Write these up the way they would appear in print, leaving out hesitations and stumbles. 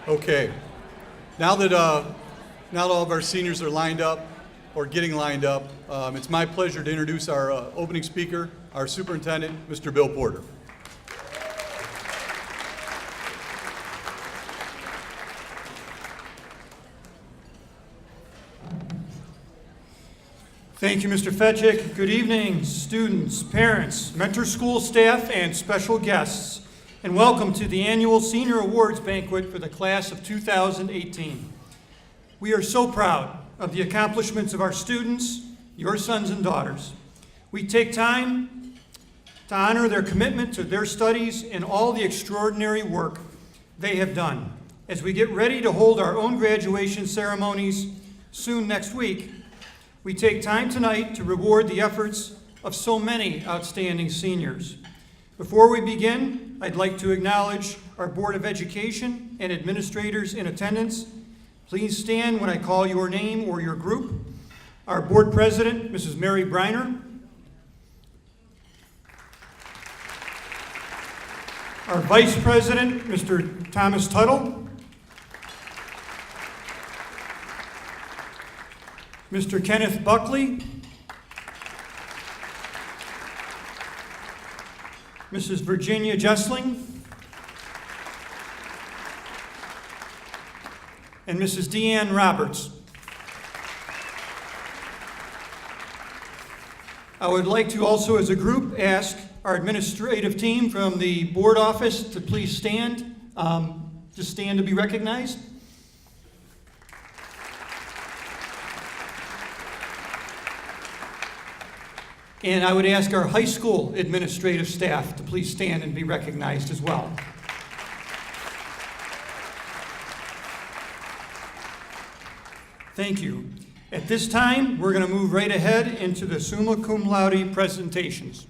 Okay, now that all of our seniors are lined up or getting lined up, it's my pleasure to introduce our opening speaker, our superintendent, Mr. Bill Porter. Thank you, Mr. Fetchick. Good evening, students, parents, Mentor School staff, and special guests, and welcome to the annual Senior Awards Banquet for the class of 2018. We are so proud of the accomplishments of our students, your sons and daughters. We take time to honor their commitment to their studies and all the extraordinary work they have done. As we get ready to hold our own graduation ceremonies soon next week, we take time tonight to reward the efforts of so many outstanding seniors. Before we begin, I'd like to acknowledge our Board of Education and administrators in attendance. Please stand when I call your name or your group. Our Board President, Mrs. Mary Briner. Our Vice President, Mr. Thomas Tuttle. Mr. Kenneth Buckley. Mrs. Virginia Jessling. And Mrs. Deanne Roberts. I would like to also, as a group, ask our administrative team from the board office to please stand. Just stand to be recognized. And I would ask our high school administrative staff to please stand and be recognized as well. Thank you. At this time, we're going to move right ahead into the summa cum laude presentations.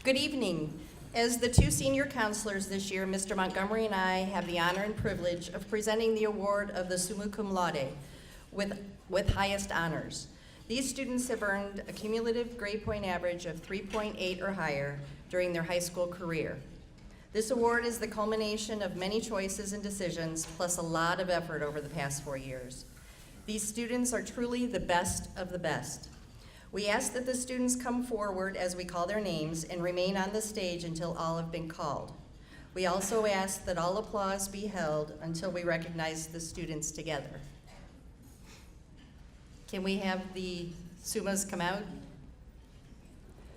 Good evening. As the two senior counselors this year, Mr. Montgomery and I have the honor and privilege of presenting the award of the summa cum laude with highest honors. These students have earned a cumulative grade point average of 3.8 or higher during their high school career. This award is the culmination of many choices and decisions, plus a lot of effort over the past 4 years. These students are truly the best of the best. We ask that the students come forward as we call their names and remain on the stage until all have been called. We also ask that all applause be held until we recognize the students together. Can we have the summas come out?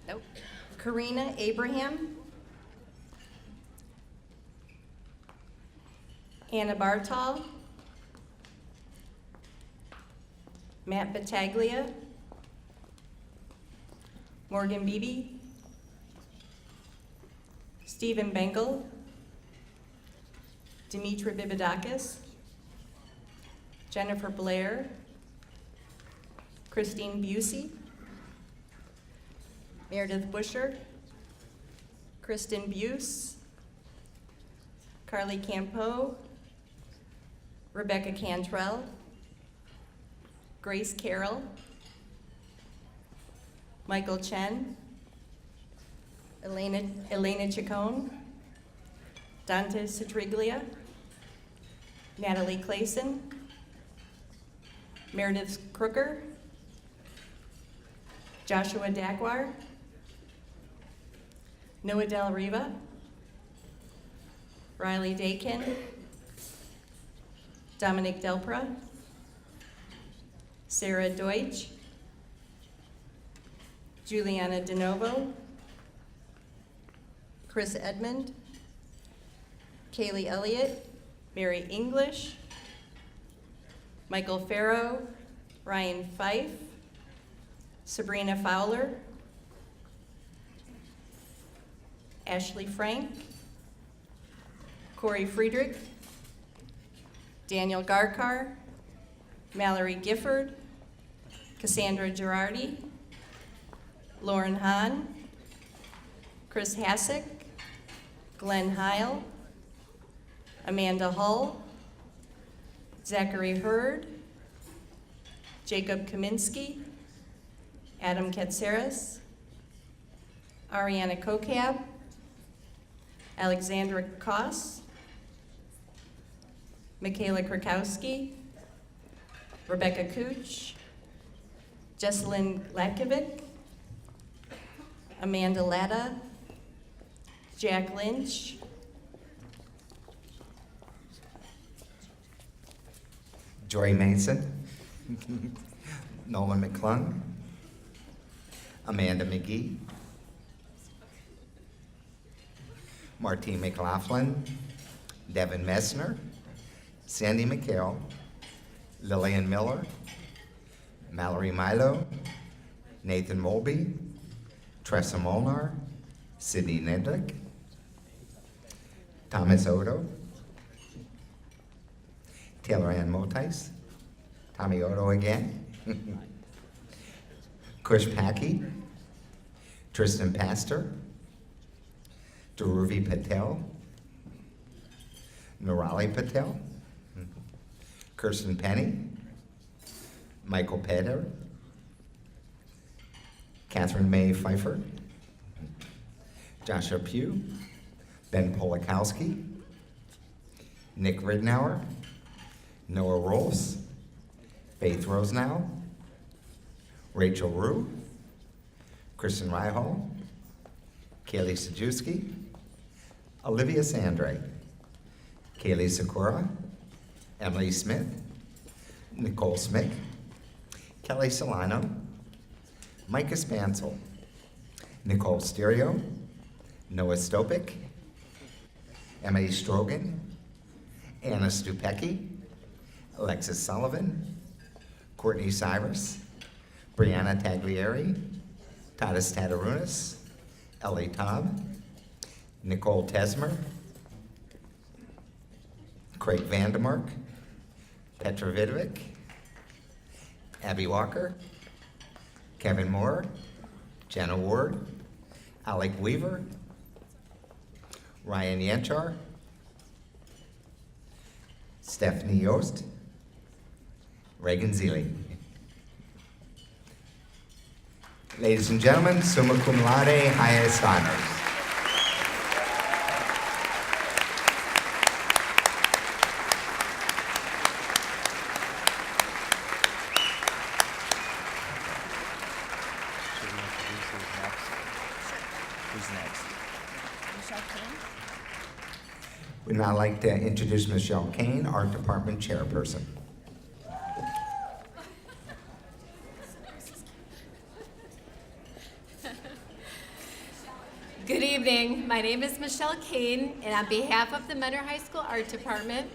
Nope. Karina Abraham. Anna Bartal. Matt Battaglia. Morgan Beebe, Stephen Bengal, Dimitri Bibidakis, Jennifer Blair, Christine Busey, Meredith Busher, Kristen Buse, Carly Campo, Rebecca Cantrell, Grace Carroll, Michael Chen, Elena Chacon, Dante Citriglia, Natalie Clayson, Meredith Crooker, Joshua Dagwar, Noah Del Riva, Riley Dakin, Dominic Delpra, Sarah Deutsch, Juliana DeNovo, Chris Edmond, Kaylee Elliott, Mary English, Michael Farrow, Ryan Fife, Sabrina Fowler, Ashley Frank, Corey Friedrich, Daniel Garkar, Mallory Gifford, Cassandra Girardi, Lauren Hahn, Chris Hassick, Glenn Heil, Amanda Hull, Zachary Hurd, Jacob Kaminsky, Adam Katsaris, Ariana Kokab, Alexandra Koss, Michaela Krakowski, Rebecca Cooch, Jesselyn Lakovic, Amanda Latta, Jack Lynch, Joy Mason, Nolan McClung, Amanda McGee, Martine McLaughlin, Devin Messner, Sandy McHale, Lillian Miller, Mallory Milo, Nathan Mulby, Tressa Molnar, Sydney Nedlick, Thomas Odo, Taylor Ann Motice, Tommy Odo again, Kush Packy, Tristan Pastor, Dharuvi Patel, Nurali Patel, Kirsten Penny, Michael Peder, Catherine May Pfeiffer, Joshua Pugh, Ben Polakowski, Nick Ridnour, Noah Rolfs, Faith Rosenow, Rachel Rue, Kristen Ryhall, Kaylee Sajewski, Olivia Sandre, Kaylee Sakura, Emily Smith, Nicole Smith, Kelly Solano, Micah Spansel, Nicole Stereo, Noah Stopik, Emily Strogan, Anna Stupecki, Alexis Sullivan, Courtney Cyrus, Brianna Taglieri, Tadas Tatarunas, Ellie Taub, Nicole Tesmer, Craig Vandemark, Petra Vidovic, Abby Walker, Kevin Moore, Jenna Ward, Alec Weaver, Ryan Yanchar, Stephanie Yost, Reagan Zeeley. Ladies and gentlemen, summa cum laude, highest honors. We'd now like to introduce Michelle Kane, Art Department Chairperson. Good evening. My name is Michelle Kane, and on behalf of the Mentor High School Art Department,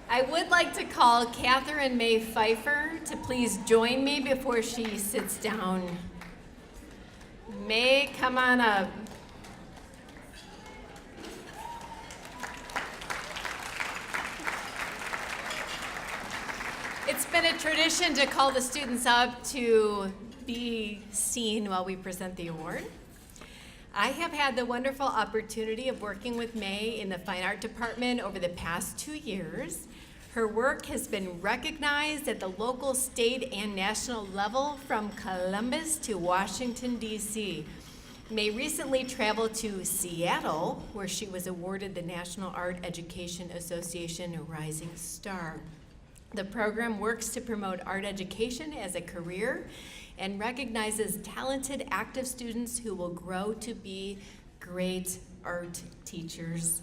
I would like to call Catherine May Pfeiffer to please join me before she sits down. May, come on up. It's been a tradition to call the students up to be seen while we present the award. I have had the wonderful opportunity of working with May in the Fine Art Department over the past 2 years. Her work has been recognized at the local, state, and national level from Columbus to Washington, D.C. May recently traveled to Seattle, where she was awarded the National Art Education Association Rising Star. The program works to promote art education as a career and recognizes talented, active students who will grow to be great art teachers.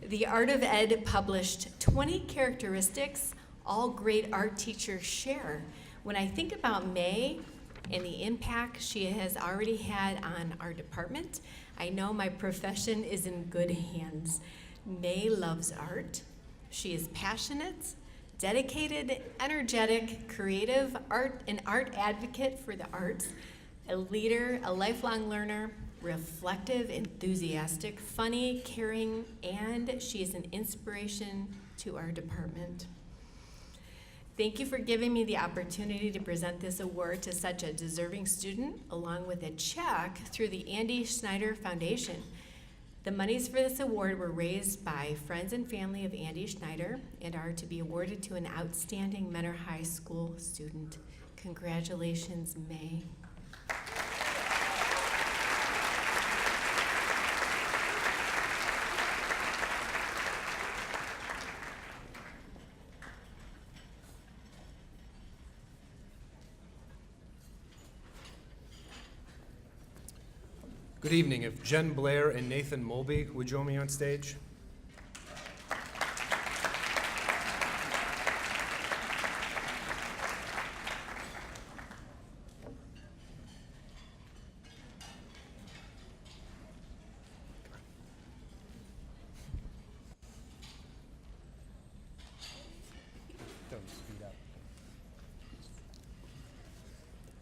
The Art of Ed published 20 characteristics all great art teachers share. When I think about May and the impact she has already had on our department, I know my profession is in good hands. May loves art. She is passionate, dedicated, energetic, creative, an art advocate for the arts, a leader, a lifelong learner, reflective, enthusiastic, funny, caring, and she is an inspiration to our department. Thank you for giving me the opportunity to present this award to such a deserving student, along with a check through the Andy Schneider Foundation. The monies for this award were raised by friends and family of Andy Schneider and are to be awarded to an outstanding Mentor High School student. Congratulations, May. Good evening. If Jen Blair and Nathan Mulby would join me on stage.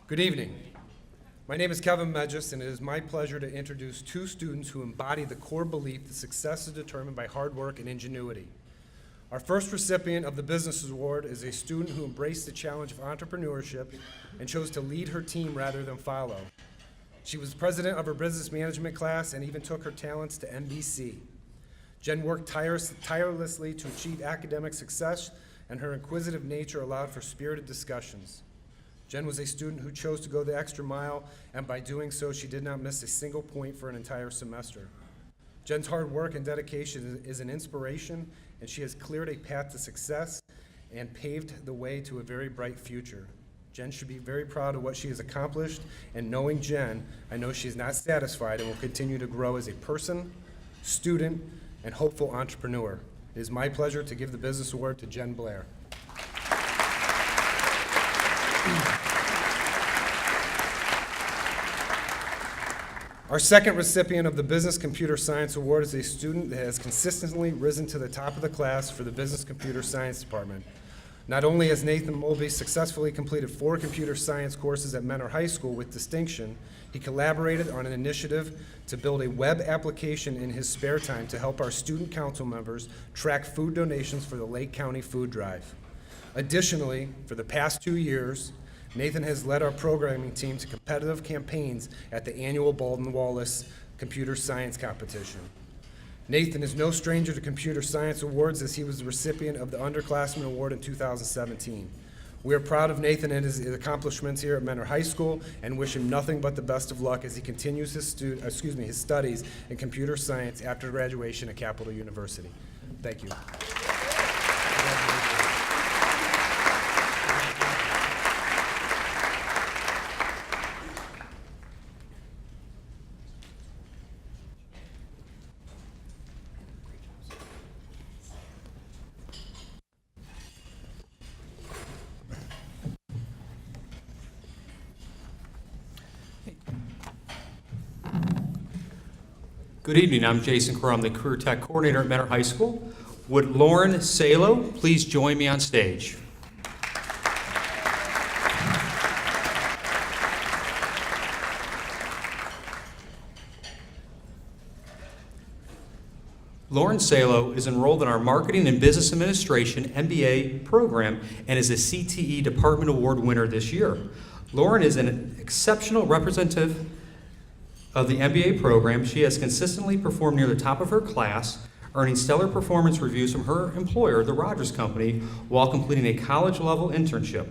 Good evening. My name is Kevin Medgis, and it is my pleasure to introduce two students who embody the core belief that success is determined by hard work and ingenuity. Our first recipient of the Business Award is a student who embraced the challenge of entrepreneurship and chose to lead her team rather than follow. She was president of her business management class and even took her talents to NBC. Jen worked tirelessly to achieve academic success, and her inquisitive nature allowed for spirited discussions. Jen was a student who chose to go the extra mile, and by doing so, she did not miss a single point for an entire semester. Jen's hard work and dedication is an inspiration, and she has cleared a path to success and paved the way to a very bright future. Jen should be very proud of what she has accomplished, and knowing Jen, I know she is not satisfied and will continue to grow as a person, student, and hopeful entrepreneur. It is my pleasure to give the Business Award to Jen Blair. Our second recipient of the Business Computer Science Award is a student that has consistently risen to the top of the class for the Business Computer Science Department. Not only has Nathan Mulby successfully completed 4 computer science courses at Mentor High School with distinction, he collaborated on an initiative to build a web application in his spare time to help our student council members track food donations for the Lake County Food Drive. Additionally, for the past 2 years, Nathan has led our programming team to competitive campaigns at the annual Baldwin Wallace Computer Science Competition. Nathan is no stranger to computer science awards, as he was the recipient of the Underclassmen Award in 2017. We are proud of Nathan and his accomplishments here at Mentor High School and wish him nothing but the best of luck as he continues his studies in computer science after graduation at Capital University. Thank you. Good evening, I'm Jason Kerr. I'm the Career Tech Coordinator at Mentor High School. Would Lauren Salo please join me on stage? Lauren Salo is enrolled in our Marketing and Business Administration MBA program and is a CTE Department Award winner this year. Lauren is an exceptional representative of the MBA program. She has consistently performed near the top of her class, earning stellar performance reviews from her employer, the Rogers Company, while completing a college-level internship.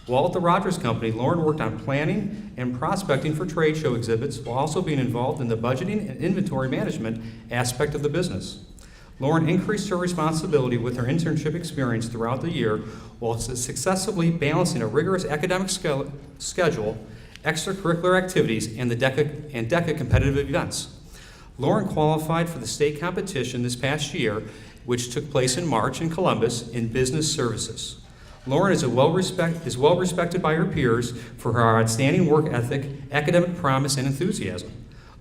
While at the Rogers Company, Lauren worked on planning and prospecting for trade show exhibits while also being involved in the budgeting and inventory management aspect of the business. Lauren increased her responsibility with her internship experience throughout the year while successfully balancing a rigorous academic schedule, extracurricular activities, and DECA competitive events. Lauren qualified for the state competition this past year, which took place in March in Columbus in business services. Lauren is well respected by her peers for her outstanding work ethic, academic promise, and enthusiasm.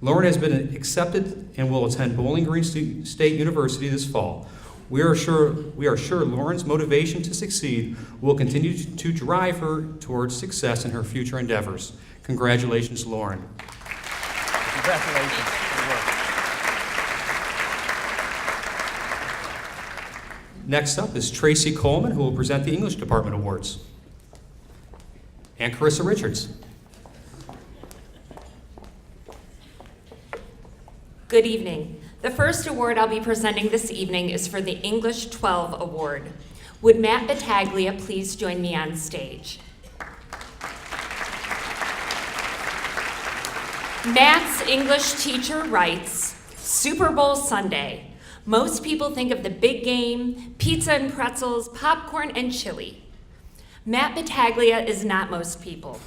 Lauren has been accepted and will attend Bowling Green State University this fall. We are sure Lauren's motivation to succeed will continue to drive her towards success in her future endeavors. Congratulations, Lauren. Congratulations. Next up is Tracy Coleman, who will present the English Department Awards, and Carissa Richards. Good evening. The first award I'll be presenting this evening is for the English 12 Award. Would Matt Battaglia please join me on stage? Matt's English teacher writes, Super Bowl Sunday. Most people think of the big game, pizza and pretzels, popcorn and chili. Matt Battaglia is not most people.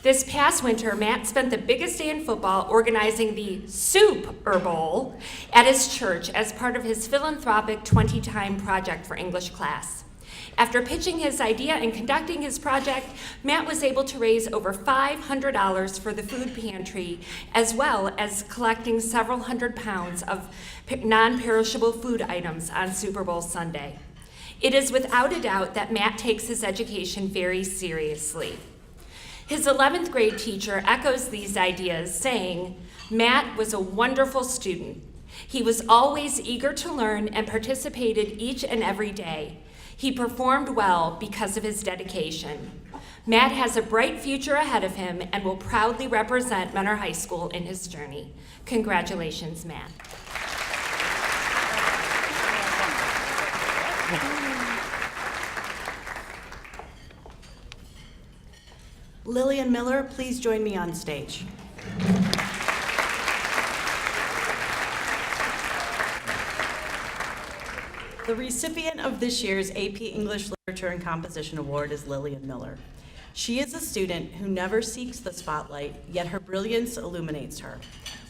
This past winter, Matt spent the biggest day in football organizing the Super Bowl at his church as part of his philanthropic 20-time project for English class. After pitching his idea and conducting his project, Matt was able to raise over $500 for the food pantry, as well as collecting several £100s of non-perishable food items on Super Bowl Sunday. It is without a doubt that Matt takes his education very seriously. His 11th grade teacher echoes these ideas, saying, Matt was a wonderful student. He was always eager to learn and participated each and every day. He performed well because of his dedication. Matt has a bright future ahead of him and will proudly represent Mentor High School in his journey. Congratulations, Matt. Lillian Miller, please join me on stage. The recipient of this year's AP English Literature and Composition Award is Lillian Miller. She is a student who never seeks the spotlight, yet her brilliance illuminates her.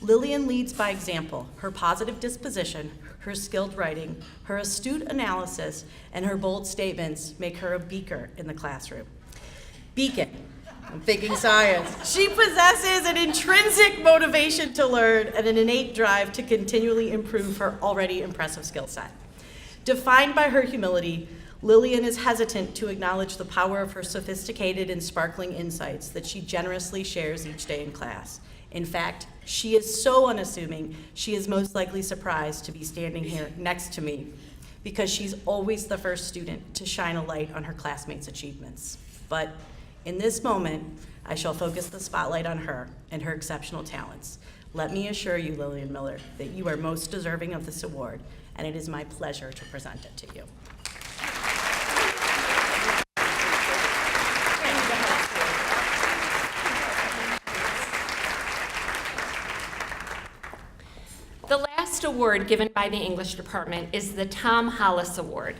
Lillian leads by example. Her positive disposition, her skilled writing, her astute analysis, and her bold statements make her a beacon in the classroom. Beacon. I'm thinking science. She possesses an intrinsic motivation to learn and an innate drive to continually improve her already impressive skill set. Defined by her humility, Lillian is hesitant to acknowledge the power of her sophisticated and sparkling insights that she generously shares each day in class. In fact, she is so unassuming, she is most likely surprised to be standing here next to me because she's always the first student to shine a light on her classmates' achievements. But in this moment, I shall focus the spotlight on her and her exceptional talents. Let me assure you, Lillian Miller, that you are most deserving of this award, and it is my pleasure to present it to you. The last award given by the English department is the Tom Hollis Award.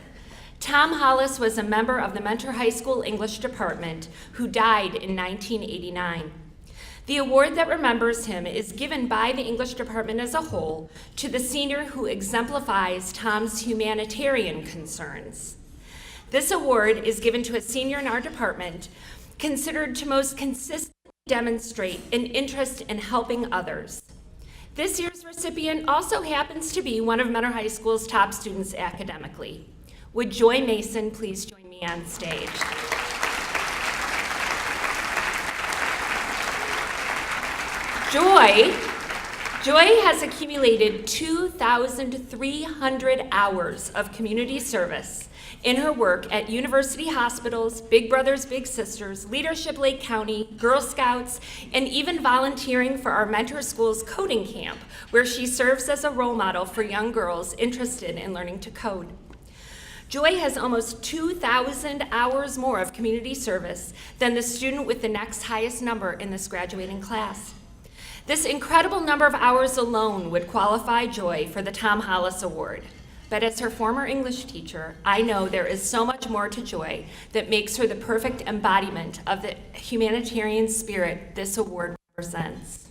Tom Hollis was a member of the Mentor High School English department who died in 1989. The award that remembers him is given by the English department as a whole to the senior who exemplifies Tom's humanitarian concerns. This award is given to a senior in our department considered to most consistently demonstrate an interest in helping others. This year's recipient also happens to be one of Mentor High School's top students academically. Would Joy Mason please join me on stage? Joy has accumulated 2,300 hours of community service in her work at university hospitals, Big Brothers Big Sisters, Leadership Lake County, Girl Scouts, and even volunteering for our Mentor School's coding camp, where she serves as a role model for young girls interested in learning to code. Joy has almost 2,000 hours more of community service than the student with the next highest number in this graduating class. This incredible number of hours alone would qualify Joy for the Tom Hollis Award. But as her former English teacher, I know there is so much more to Joy that makes her the perfect embodiment of the humanitarian spirit this award represents.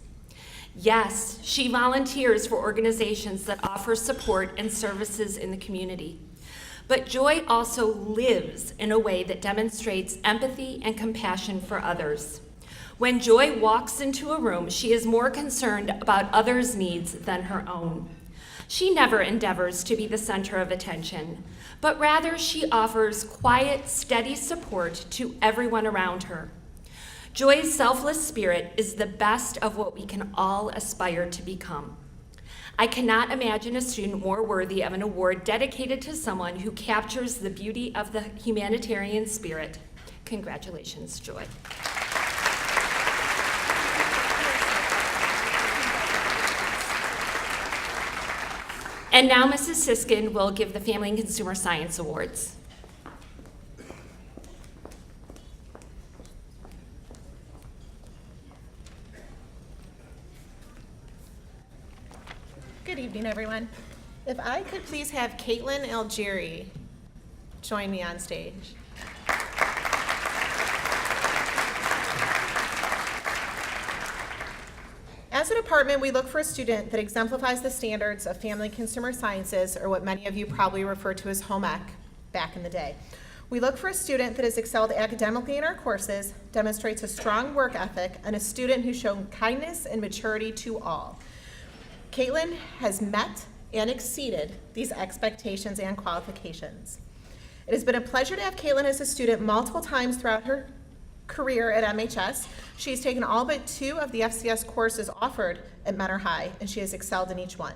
Yes, she volunteers for organizations that offer support and services in the community. But Joy also lives in a way that demonstrates empathy and compassion for others. When Joy walks into a room, she is more concerned about others' needs than her own. She never endeavors to be the center of attention, but rather she offers quiet, steady support to everyone around her. Joy's selfless spirit is the best of what we can all aspire to become. I cannot imagine a student more worthy of an award dedicated to someone who captures the beauty of the humanitarian spirit. Congratulations, Joy. And now Mrs. Siskin will give the Family and Consumer Science Awards. Good evening, everyone. If I could please have Caitlin Algieri join me on stage. As a department, we look for a student that exemplifies the standards of family consumer sciences, or what many of you probably refer to as home ec back in the day. We look for a student that has excelled academically in our courses, demonstrates a strong work ethic, and a student who's shown kindness and maturity to all. Caitlin has met and exceeded these expectations and qualifications. It has been a pleasure to have Caitlin as a student multiple times throughout her career at MHS. She has taken all but 2 of the FCS courses offered at Mentor High, and she has excelled in each one.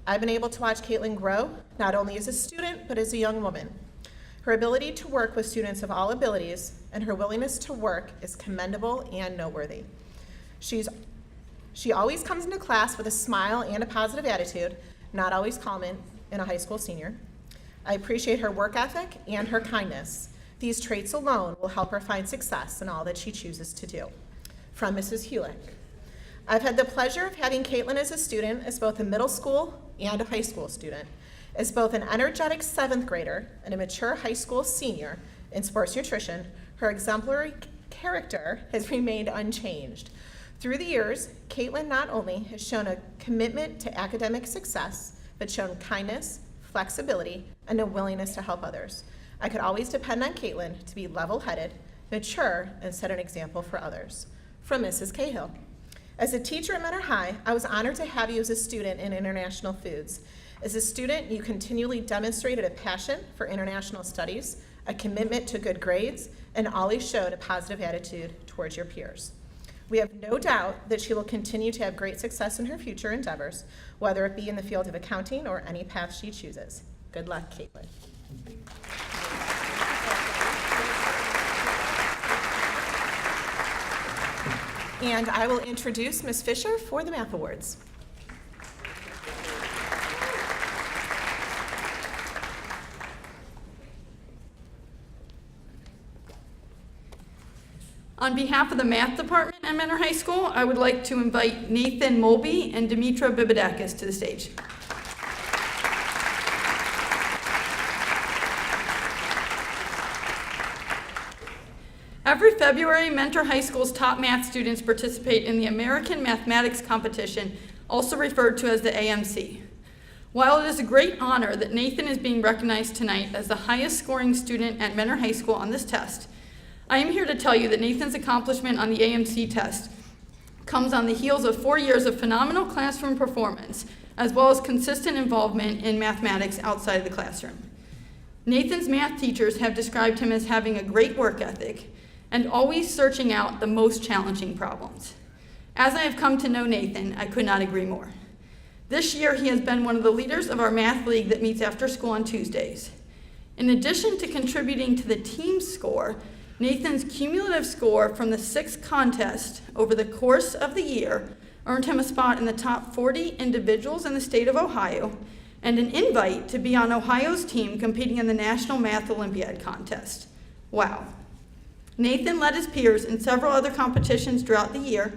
I've been able to watch Caitlin grow, not only as a student, but as a young woman. Her ability to work with students of all abilities and her willingness to work is commendable and noteworthy. She always comes into class with a smile and a positive attitude, not always common in a high school senior. I appreciate her work ethic and her kindness. These traits alone will help her find success in all that she chooses to do. From Mrs. Hulick. I've had the pleasure of having Caitlin as a student, as both a middle school and a high school student. As both an energetic 7th grader and a mature high school senior in sports nutrition, her exemplary character has remained unchanged. Through the years, Caitlin not only has shown a commitment to academic success, but shown kindness, flexibility, and a willingness to help others. I could always depend on Caitlin to be level-headed, mature, and set an example for others. From Mrs. Cahill. As a teacher at Mentor High, I was honored to have you as a student in International Foods. As a student, you continually demonstrated a passion for international studies, a commitment to good grades, and always showed a positive attitude towards your peers. We have no doubt that she will continue to have great success in her future endeavors, whether it be in the field of accounting or any path she chooses. Good luck, Caitlin. And I will introduce Ms. Fisher for the Math Awards. On behalf of the Math Department at Mentor High School, I would like to invite Nathan Mulby and Dimitra Bibidakis to the stage. Every February, Mentor High School's top math students participate in the American Mathematics Competition, also referred to as the AMC. While it is a great honor that Nathan is being recognized tonight as the highest scoring student at Mentor High School on this test, I am here to tell you that Nathan's accomplishment on the AMC test comes on the heels of 4 years of phenomenal classroom performance, as well as consistent involvement in mathematics outside of the classroom. Nathan's math teachers have described him as having a great work ethic and always searching out the most challenging problems. As I have come to know Nathan, I could not agree more. This year, he has been one of the leaders of our math league that meets after school on Tuesdays. In addition to contributing to the team score, Nathan's cumulative score from the 6 contests over the course of the year earned him a spot in the top 40 individuals in the state of Ohio and an invite to be on Ohio's team competing in the National Math Olympiad contest. Wow. Nathan led his peers in several other competitions throughout the year,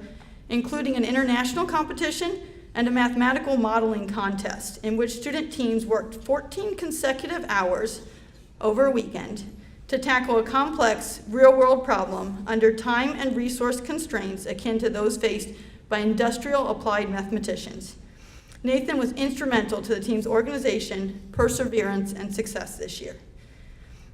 including an international competition, and a mathematical modeling contest in which student teams worked 14 consecutive hours over a weekend to tackle a complex real-world problem under time and resource constraints akin to those faced by industrial applied mathematicians. Nathan was instrumental to the team's organization, perseverance, and success this year.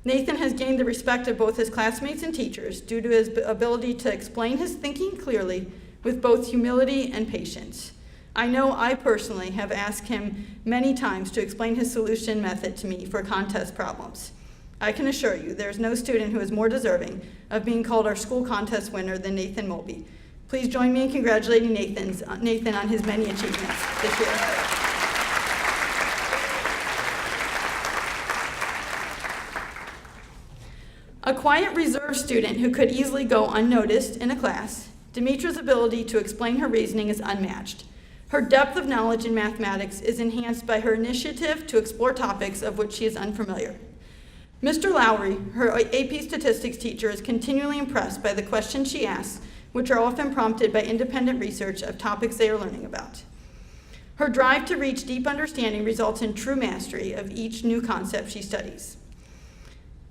Nathan has gained the respect of both his classmates and teachers due to his ability to explain his thinking clearly with both humility and patience. I know I personally have asked him many times to explain his solution method to me for contest problems. I can assure you there's no student who is more deserving of being called our school contest winner than Nathan Mulby. Please join me in congratulating Nathan on his many achievements this year. A quiet, reserved student who could easily go unnoticed in a class, Demetra's ability to explain her reasoning is unmatched. Her depth of knowledge in mathematics is enhanced by her initiative to explore topics of which she is unfamiliar. Mr. Lowry, her AP statistics teacher, is continually impressed by the questions she asks, which are often prompted by independent research of topics they are learning about. Her drive to reach deep understanding results in true mastery of each new concept she studies.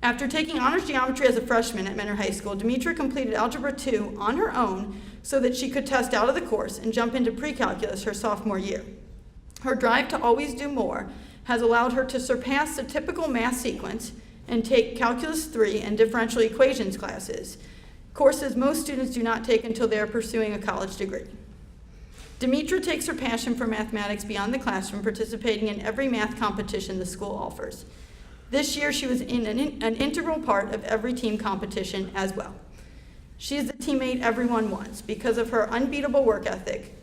After taking honors geometry as a freshman at Mentor High School, Demetra completed Algebra 2 on her own so that she could test out of the course and jump into pre-calculus her sophomore year. Her drive to always do more has allowed her to surpass the typical math sequence and take Calculus 3 and differential equations classes, courses most students do not take until they are pursuing a college degree. Demetra takes her passion for mathematics beyond the classroom, participating in every math competition the school offers. This year, she was in an integral part of every team competition as well. She is the teammate everyone wants because of her unbeatable work ethic,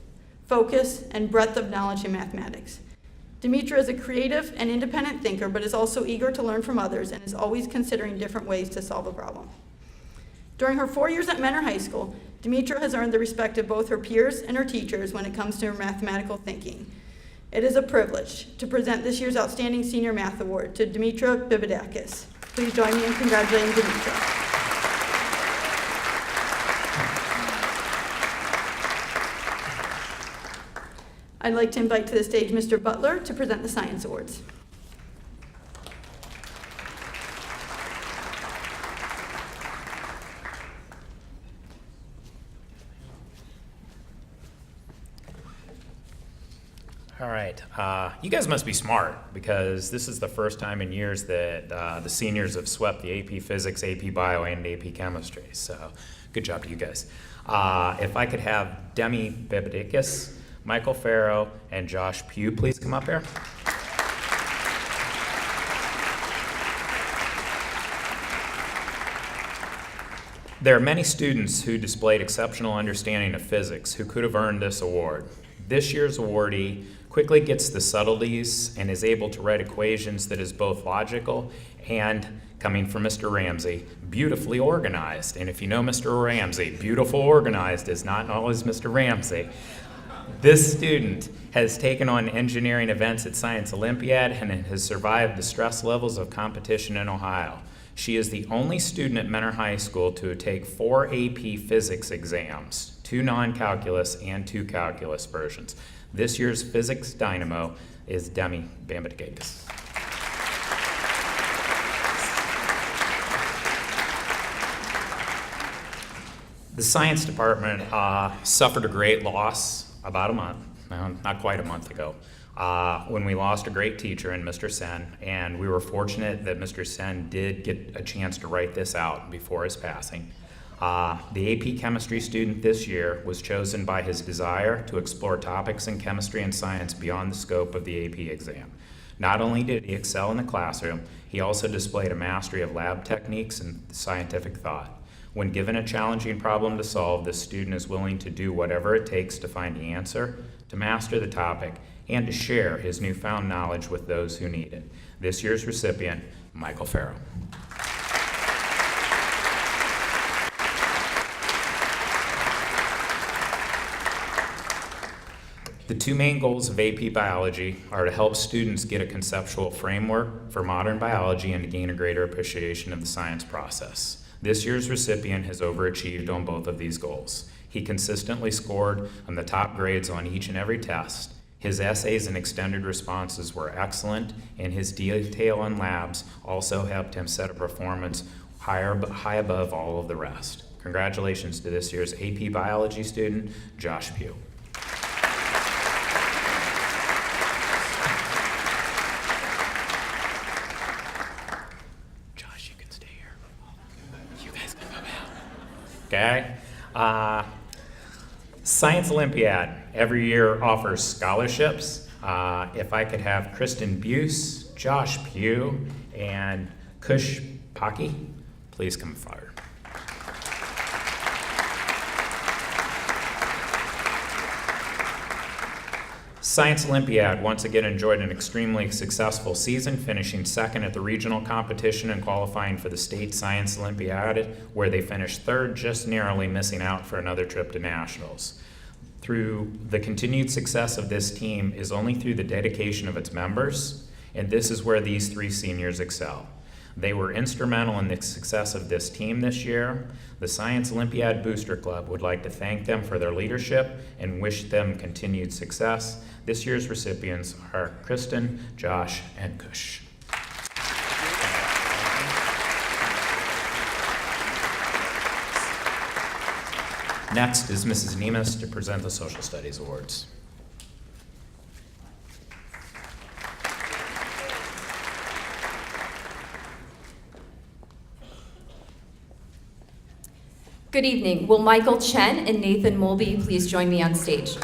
focus, and breadth of knowledge in mathematics. Demetra is a creative and independent thinker, but is also eager to learn from others and is always considering different ways to solve a problem. During her 4 years at Mentor High School, Demetra has earned the respect of both her peers and her teachers when it comes to her mathematical thinking. It is a privilege to present this year's Outstanding Senior Math Award to Demetra Bibidakis. Please join me in congratulating Demetra. I'd like to invite to the stage Mr. Butler to present the Science Awards. All right, you guys must be smart because this is the first time in years that the seniors have swept the AP Physics, AP Bio, and AP Chemistry. So good job to you guys. If I could have Demi Bibidakis, Michael Farrow, and Josh Pugh please come up here. There are many students who displayed exceptional understanding of physics who could have earned this award. This year's awardee quickly gets the subtleties and is able to write equations that is both logical and, coming from Mr. Ramsey, beautifully organized. And if you know Mr. Ramsey, beautiful organized is not always Mr. Ramsey. This student has taken on engineering events at Science Olympiad and has survived the stress levels of competition in Ohio. She is the only student at Mentor High School to take 4 AP Physics exams, 2 non-calculus and 2 calculus versions. This year's Physics Dynamo is Demi Bibidakis. The science department suffered a great loss about a month, not quite a month ago, when we lost a great teacher in Mr. Sen, and we were fortunate that Mr. Sen did get a chance to write this out before his passing. The AP Chemistry student this year was chosen by his desire to explore topics in chemistry and science beyond the scope of the AP exam. Not only did he excel in the classroom, he also displayed a mastery of lab techniques and scientific thought. When given a challenging problem to solve, the student is willing to do whatever it takes to find the answer, to master the topic, and to share his newfound knowledge with those who need it. This year's recipient, Michael Farrow. The 2 main goals of AP Biology are to help students get a conceptual framework for modern biology and to gain a greater appreciation of the science process. This year's recipient has overachieved on both of these goals. He consistently scored on the top grades on each and every test. His essays and extended responses were excellent, and his detail in labs also helped him set a performance high above all of the rest. Congratulations to this year's AP Biology student, Josh Pugh. Josh, you can stay here. You guys can come out. Okay? Science Olympiad every year offers scholarships. If I could have Kristen Buse, Josh Pugh, and Kush Pocky, please come forward. Science Olympiad once again enjoyed an extremely successful season, finishing second at the regional competition and qualifying for the state Science Olympiad, where they finished third, just narrowly missing out for another trip to nationals. Through the continued success of this team is only through the dedication of its members, and this is where these three seniors excel. They were instrumental in the success of this team this year. The Science Olympiad Booster Club would like to thank them for their leadership and wish them continued success. This year's recipients are Kristen, Josh, and Kush. Next is Mrs. Nemes to present the Social Studies Awards. Good evening. Will Michael Chen and Nathan Mulby please join me on stage?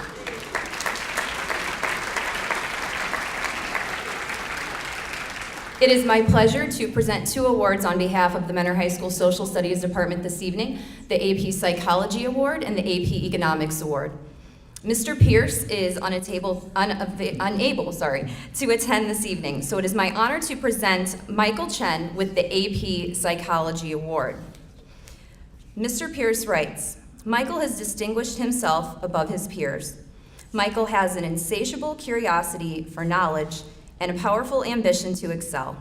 It is my pleasure to present two awards on behalf of the Mentor High School Social Studies Department this evening, the AP Psychology Award and the AP Economics Award. Mr. Pierce is unable to attend this evening, so it is my honor to present Michael Chen with the AP Psychology Award. Mr. Pierce writes, Michael has distinguished himself above his peers. Michael has an insatiable curiosity for knowledge and a powerful ambition to excel.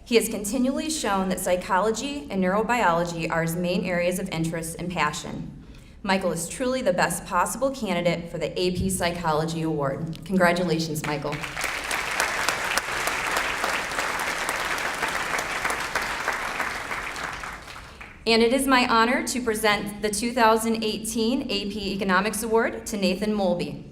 He has continually shown that psychology and neurobiology are his main areas of interest and passion. Michael is truly the best possible candidate for the AP Psychology Award. Congratulations, Michael. And it is my honor to present the 2018 AP Economics Award to Nathan Mulby.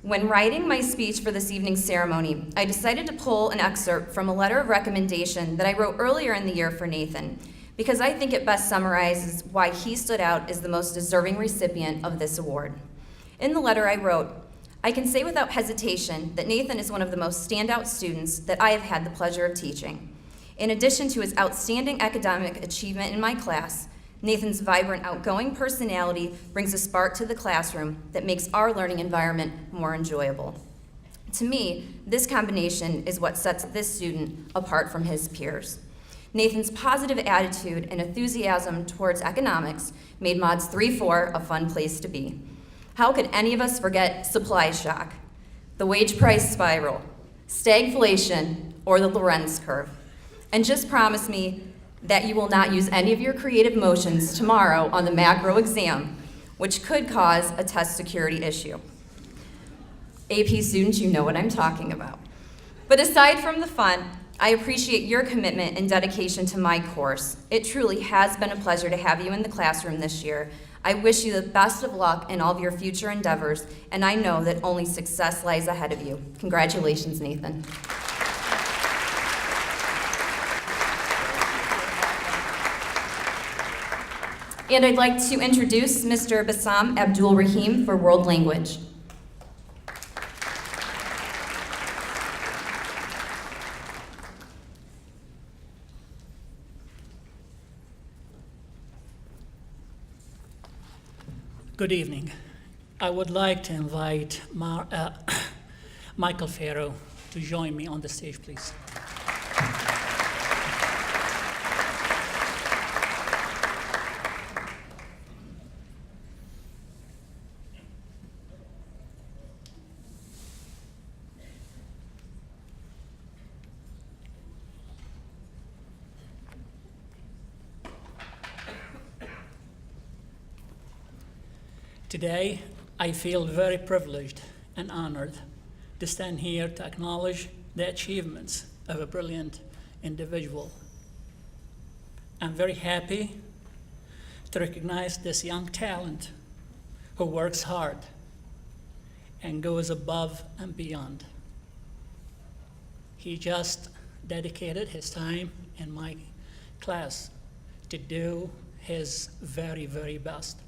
When writing my speech for this evening's ceremony, I decided to pull an excerpt from a letter of recommendation that I wrote earlier in the year for Nathan, because I think it best summarizes why he stood out as the most deserving recipient of this award. In the letter I wrote, I can say without hesitation that Nathan is one of the most standout students that I have had the pleasure of teaching. In addition to his outstanding academic achievement in my class, Nathan's vibrant, outgoing personality brings a spark to the classroom that makes our learning environment more enjoyable. To me, this combination is what sets this student apart from his peers. Nathan's positive attitude and enthusiasm towards economics made Mods 3-4 a fun place to be. How could any of us forget supply shock, the wage price spiral, stagflation, or the Lorenz curve? And just promise me that you will not use any of your creative motions tomorrow on the macro exam, which could cause a test security issue. AP students, you know what I'm talking about. But aside from the fun, I appreciate your commitment and dedication to my course. It truly has been a pleasure to have you in the classroom this year. I wish you the best of luck in all of your future endeavors, and I know that only success lies ahead of you. Congratulations, Nathan. And I'd like to introduce Mr. Bassam Abdul Rahim for World Language. Good evening. I would like to invite Michael Farrow to join me on the stage, please. Today, I feel very privileged and honored to stand here to acknowledge the achievements of a brilliant individual. I'm very happy to recognize this young talent who works hard and goes above and beyond. He just dedicated his time in my class to do his very, very best.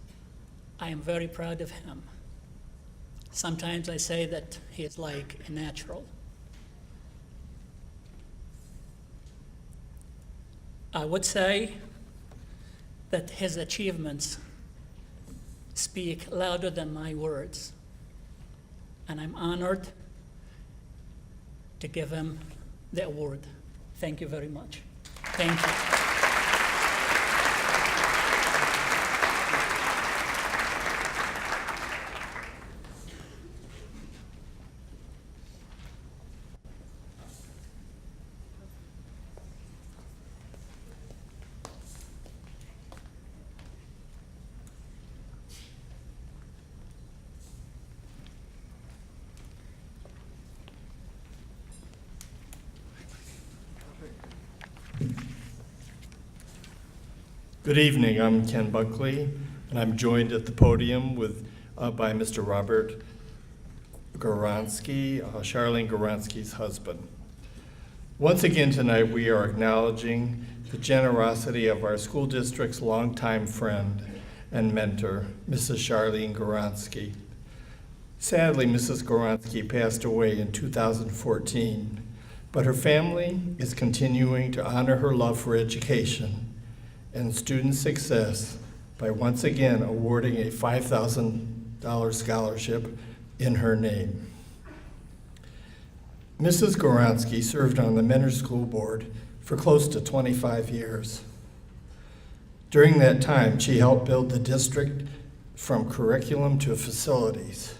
I am very proud of him. Sometimes I say that he is like a natural. I would say that his achievements speak louder than my words, and I'm honored to give him the award. Thank you very much. Thank you. Good evening, I'm Ken Buckley, and I'm joined at the podium by Mr. Robert Goronsky, Charlene Goronsky's husband. Once again tonight, we are acknowledging the generosity of our school district's longtime friend and mentor, Mrs. Charlene Goronsky. Sadly, Mrs. Goronsky passed away in 2014, but her family is continuing to honor her love for education and student success by once again awarding a $5,000 scholarship in her name. Mrs. Goronsky served on the Mentor School Board for close to 25 years. During that time, she helped build the district from curriculum to facilities.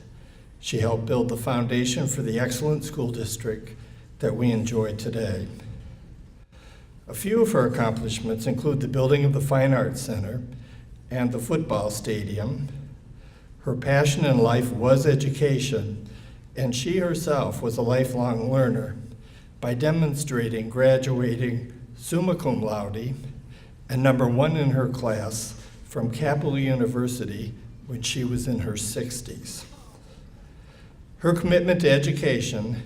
She helped build the foundation for the excellent school district that we enjoy today. A few of her accomplishments include the building of the Fine Arts Center and the football stadium. Her passion in life was education, and she herself was a lifelong learner by demonstrating graduating summa cum laude and #1 in her class from Capital University when she was in her 60s. Her commitment to education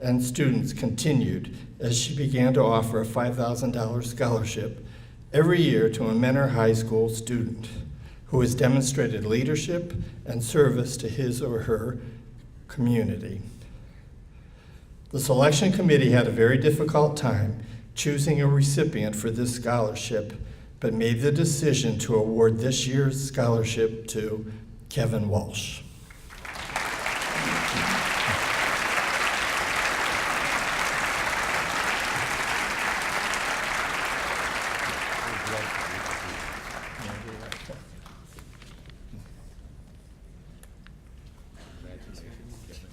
and students continued as she began to offer a $5,000 scholarship every year to a Mentor High School student who has demonstrated leadership and service to his or her community. The selection committee had a very difficult time choosing a recipient for this scholarship, but made the decision to award this year's scholarship to Kevin Walsh.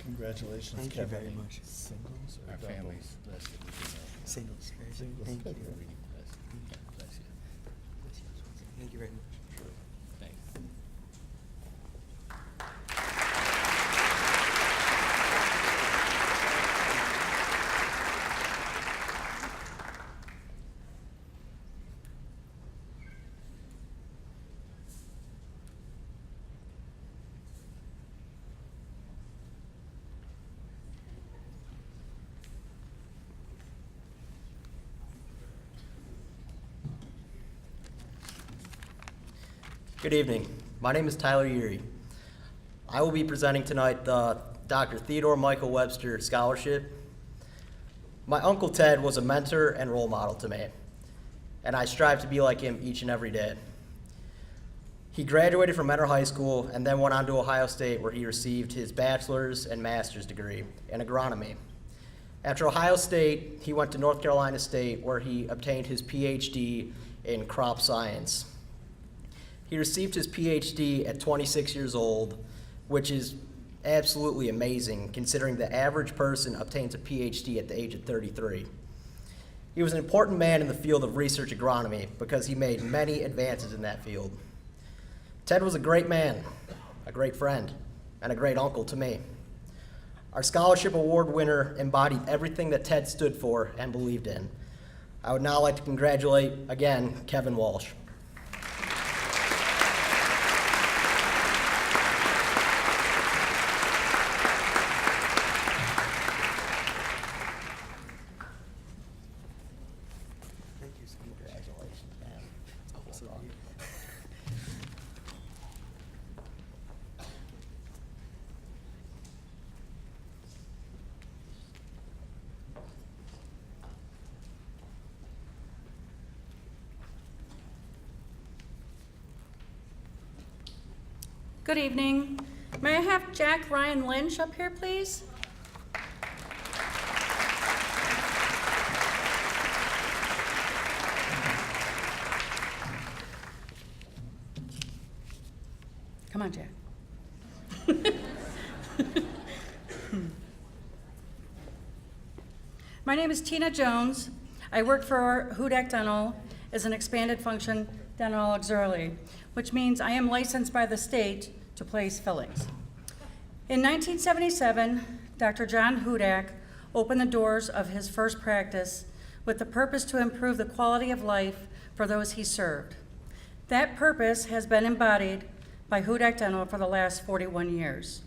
Congratulations, Thank Kevin. you very much. Singles or Our doubles? families. Singles. Singles. Thank you. Thank you very much. Good evening. My name is Tyler Urey. I will be presenting tonight the Dr. Theodore Michael Webster Scholarship. My Uncle Ted was a mentor and role model to me, and I strive to be like him each and every day. He graduated from Mentor High School and then went on to Ohio State, where he received his bachelor's and master's degree in agronomy. After Ohio State, he went to North Carolina State, where he obtained his PhD in crop science. He received his PhD at 26 years old, which is absolutely amazing considering the average person obtains a PhD at the age of 33. He was an important man in the field of research agronomy because he made many advances in that field. Ted was a great man. a great friend, and a great uncle to me. Our scholarship award winner embodied everything that Ted stood for and believed in. I would now like to congratulate, again, Kevin Walsh. Congratulations, man. Good evening. May I have Jack Ryan Lynch up here, please? Come on, Jack. My name is Tina Jones. I work for Hudak Dental as an expanded function dental auxiliary, which means I am licensed by the state to place fillings. In 1977, Dr. John Hudak opened the doors of his first practice with the purpose to improve the quality of life for those he served. That purpose has been embodied by Hudak Dental for the last 41 years,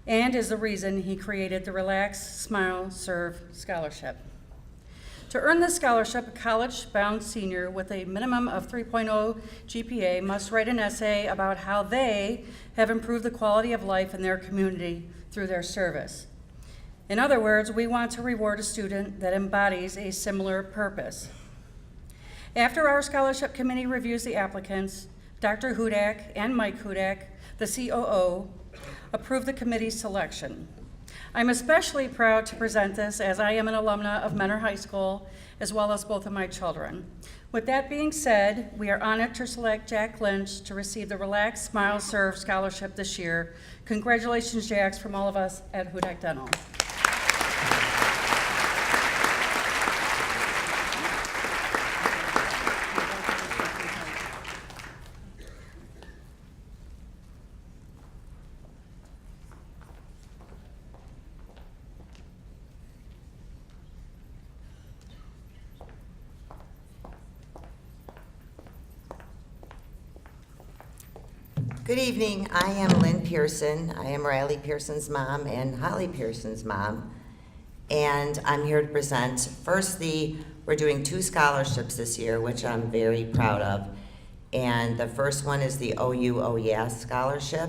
and is the reason he created the Relax, Smile, Serve Scholarship. To earn this scholarship, a college-bound senior with a minimum of 3.0 GPA must write an essay about how they have improved the quality of life in their community through their service. In other words, we want to reward a student that embodies a similar purpose. After our scholarship committee reviews the applicants, Dr. Hudak and Mike Hudak, the COO, approve the committee's selection. I'm especially proud to present this as I am an alumna of Mentor High School, as well as both of my children. With that being said, we are honored to select Jack Lynch to receive the Relax, Smile, Serve Scholarship this year. Congratulations, Jax, from all of us at Hudak Dental. Good evening. I am Lynn Pearson. I am Riley Pearson's mom and Holly Pearson's mom. And I'm here to present, firstly, we're doing 2 scholarships this year, which I'm very proud of. And the first one is the OU Oh Yeah Scholarship.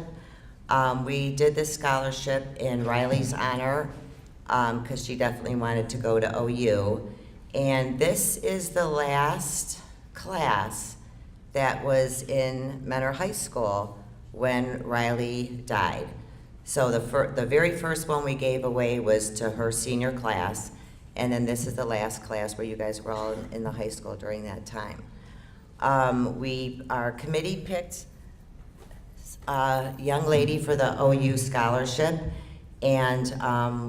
We did this scholarship in Riley's honor because she definitely wanted to go to OU. And this is the last class that was in Mentor High School when Riley died. So the very first one we gave away was to her senior class, and then this is the last class where you guys were all in the high school during that time. Our committee picked a young lady for the OU scholarship, and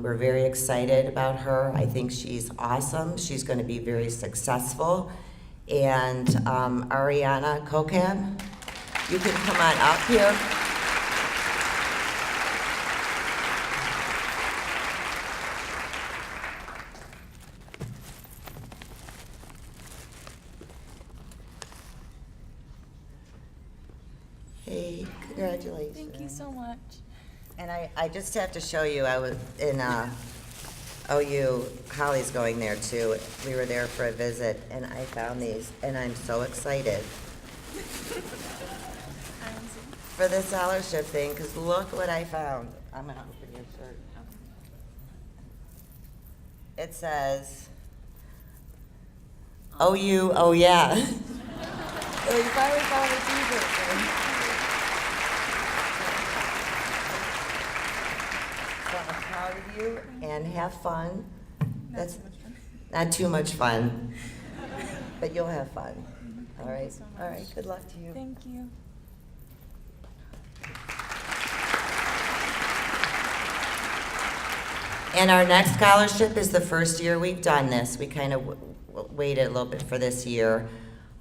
we're very excited about her. I think she's awesome. She's going to be very successful. And Ariana Kokab, you can come on up here. Hey, congratulations. Thank you so much. And I just have to show you, I was in OU, Holly's going there too. We were there for a visit and I found these and I'm so excited for the scholarship thing because look what I found. I'm gonna open your shirt. It says, OU, oh yeah. So you finally found a t-shirt. I'm proud of you and have fun. That's not too much fun, but you'll have fun. All right. All right. Good luck to you. Thank you. And our next scholarship is the first year we've done this. We kind of waited a little bit for this year.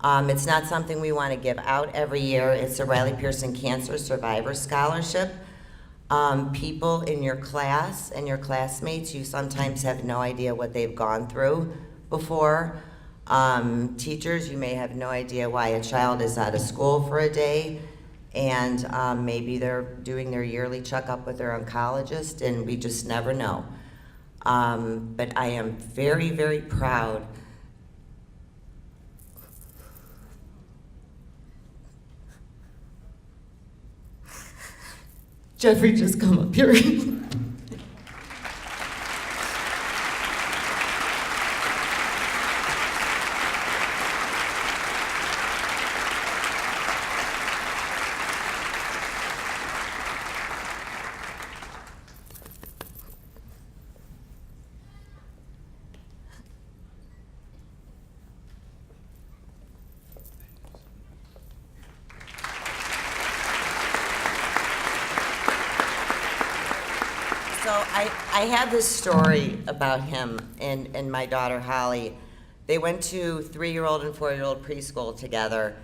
It's not something we want to give out every year. It's a Riley Pearson Cancer Survivor Scholarship. People in your class and your classmates, you sometimes have no idea what they've gone through before. Teachers, you may have no idea why a child is out of school for a day, and maybe they're doing their yearly checkup with their oncologist, and we just never know. But I am very, very proud Jeffrey, just come up here. So I have this story about him and my daughter Holly. They went to 3-year-old and 4-year-old preschool together,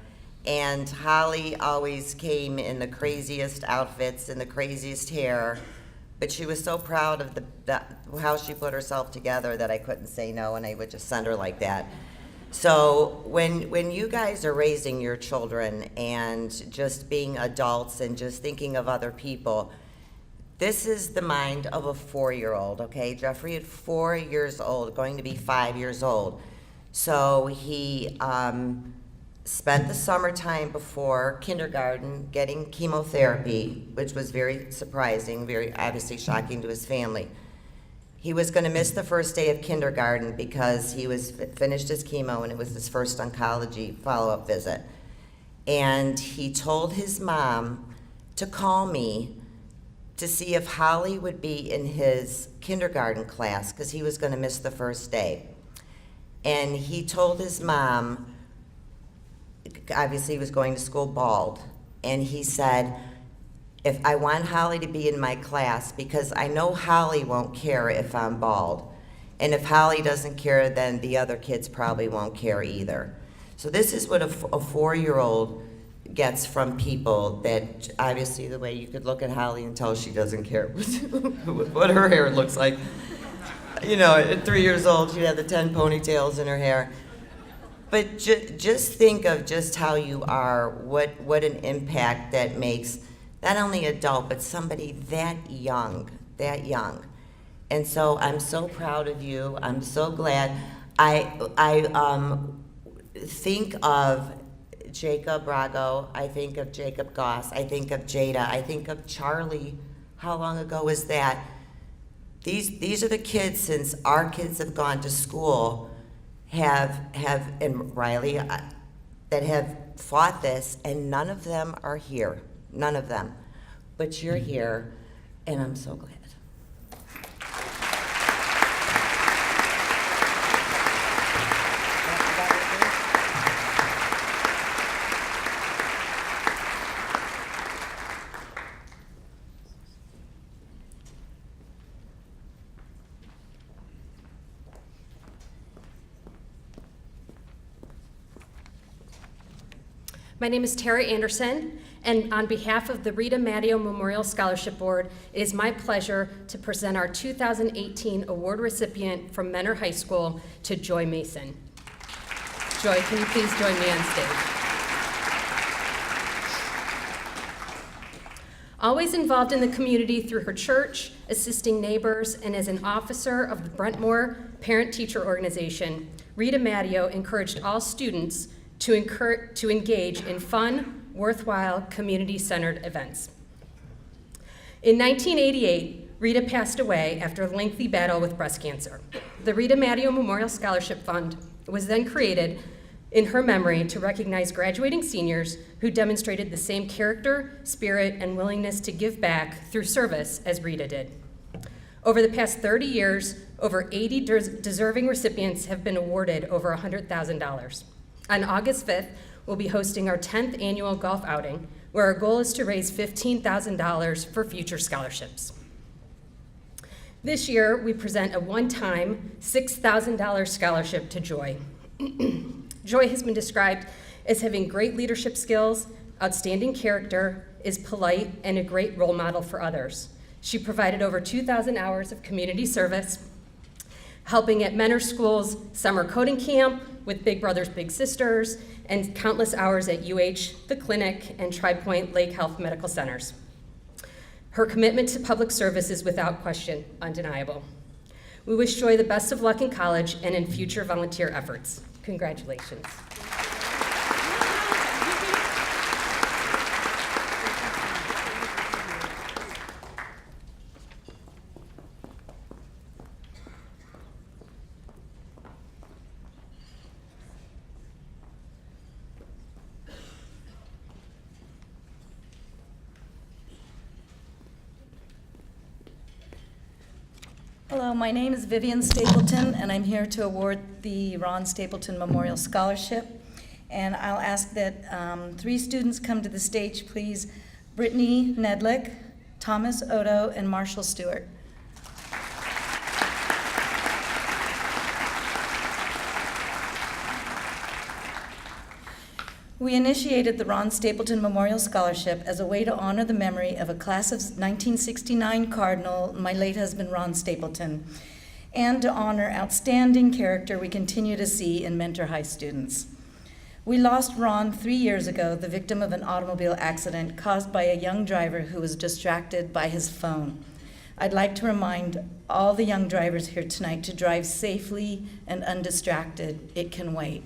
and Holly always came in the craziest outfits and the craziest hair, but she was so proud of how she put herself together that I couldn't say no, and I would just send her like that. So when you guys are raising your children and just being adults and just thinking of other people, this is the mind of a 4-year-old, okay? Jeffrey at 4 years old, going to be 5 years old. So he spent the summertime before kindergarten getting chemotherapy, which was very surprising, very obviously shocking to his family. He was going to miss the first day of kindergarten because he was finished his chemo and it was his first oncology follow-up visit. And he told his mom to call me to see if Holly would be in his kindergarten class because he was going to miss the first day. And he told his mom, obviously he was going to school bald, and he said, if I want Holly to be in my class, because I know Holly won't care if I'm bald. And if Holly doesn't care, then the other kids probably won't care either. So this is what a 4-year-old gets from people, that obviously the way you could look at Holly and tell she doesn't care what her hair looks like. You know, at 3 years old, she'd have the 10 ponytails in her hair. But just think of just how you are, what an impact that makes, not only adult, but somebody that young. And so I'm so proud of you. I'm so glad. I think of Jacob Brago, I think of Jacob Goss, I think of Jada, I think of Charlie. How long ago was that? These are the kids, since our kids have gone to school, and Riley, that have fought this, and none of them are here. None of them. But you're here, and I'm so glad. My name is Tara Anderson, and on behalf of the Rita Matteo Memorial Scholarship Board, it is my pleasure to present our 2018 award recipient from Mentor High School to Joy Mason. Joy, can you please join me on stage? Always involved in the community through her church, assisting neighbors, and as an officer of the Brentmore Parent-Teacher Organization, Rita Matteo encouraged all students to engage in fun, worthwhile, community-centered events. In 1988, Rita passed away after a lengthy battle with breast cancer. The Rita Matteo Memorial Scholarship Fund was then created in her memory to recognize graduating seniors who demonstrated the same character, spirit, and willingness to give back through service as Rita did. Over the past 30 years, over 80 deserving recipients have been awarded over $100,000. On August 5th, we'll be hosting our 10th annual golf outing, where our goal is to raise $15,000 for future scholarships. This year, we present a one-time $6,000 scholarship to Joy. Joy has been described as having great leadership skills, outstanding character, is polite, and a great role model for others. She provided over 2,000 hours of community service, helping at Mentor School's summer coding camp with Big Brothers Big Sisters, and countless hours at UH, the clinic, and Tri-Point Lake Health Medical Centers. Her commitment to public service is without question undeniable. We wish Joy the best of luck in college and in future volunteer efforts. Congratulations. Hello, my name is Vivian Stapleton, and I'm here to award the Ron Stapleton Memorial Scholarship. And I'll ask that 3 students come to the stage, please. Brittany Nedlick, Thomas Odo, and Marshall Stewart. We initiated the Ron Stapleton Memorial Scholarship as a way to honor the memory of a class of 1969 Cardinal, my late husband Ron Stapleton, and to honor outstanding character we continue to see in Mentor High students. We lost Ron 3 years ago, the victim of an automobile accident caused by a young driver who was distracted by his phone. I'd like to remind all the young drivers here tonight to drive safely and undistracted. It can wait.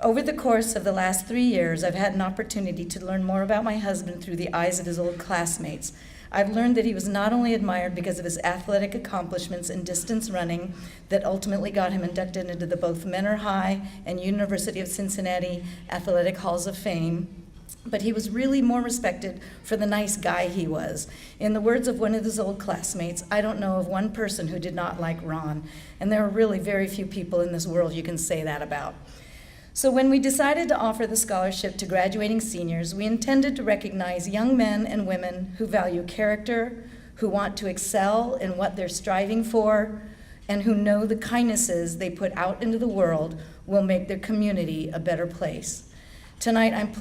Over the course of the last 3 years, I've had an opportunity to learn more about my husband through the eyes of his old classmates. I've learned that he was not only admired because of his athletic accomplishments in distance running that ultimately got him inducted into the both Mentor High and University of Cincinnati Athletic Halls of Fame, but he was really more respected for the nice guy he was. In the words of one of his old classmates, I don't know of one person who did not like Ron, and there are really very few people in this world you can say that about. So when we decided to offer the scholarship to graduating seniors, we intended to recognize young men and women who value character, who want to excel in what they're striving for, and who know the kindnesses they put out into the world will make their community a better place. Tonight, I'm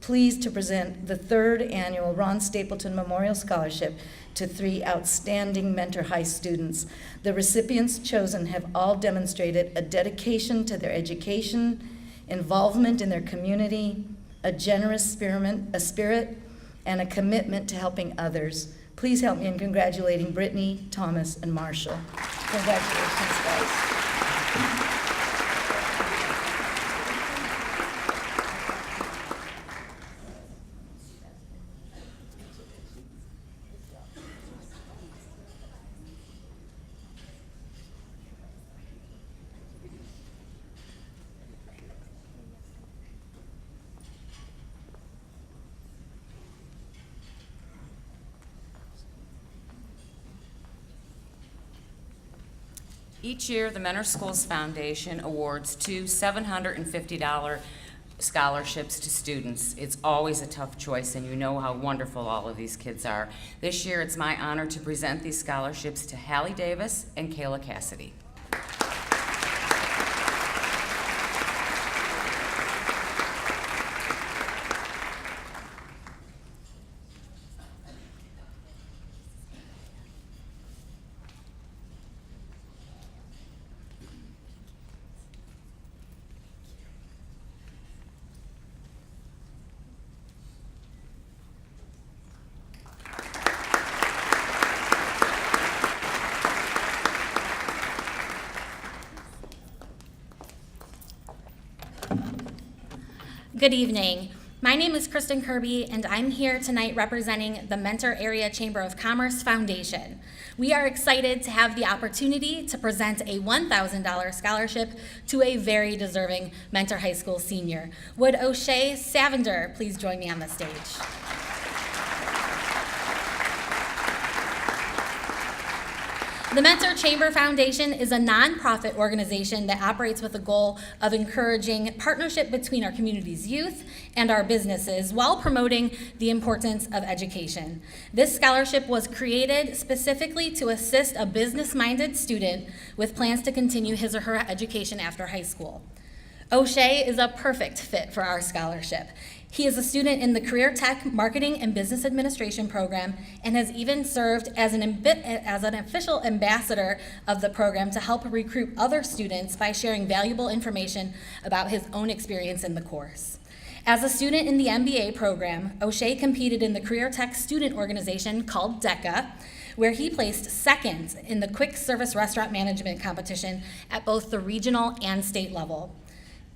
pleased to present the 3rd annual Ron Stapleton Memorial Scholarship to 3 outstanding Mentor High students. The recipients chosen have all demonstrated a dedication to their education, involvement in their community, a generous spirit, and a commitment to helping others. Please help me in congratulating Brittany, Thomas, and Marshall. Congratulations, guys. Each year, the Mentor Schools Foundation awards 2 $750 scholarships to students. It's always a tough choice, and you know how wonderful all of these kids are. This year, it's my honor to present these scholarships to Hallie Davis and Kayla Cassidy. Good evening. My name is Kristen Kirby, and I'm here tonight representing the Mentor Area Chamber of Commerce Foundation. We are excited to have the opportunity to present a $1,000 scholarship to a very deserving Mentor High School senior. Would O'Shea Savender please join me on the stage? The Mentor Chamber Foundation is a nonprofit organization that operates with the goal of encouraging partnership between our community's youth and our businesses while promoting the importance of education. This scholarship was created specifically to assist a business-minded student with plans to continue his or her education after high school. O'Shea is a perfect fit for our scholarship. He is a student in the Career Tech Marketing and Business Administration program and has even served as an official ambassador of the program to help recruit other students by sharing valuable information about his own experience in the course. As a student in the MBA program, O'Shea competed in the Career Tech student organization called DECA, where he placed second in the quick service restaurant management competition at both the regional and state level.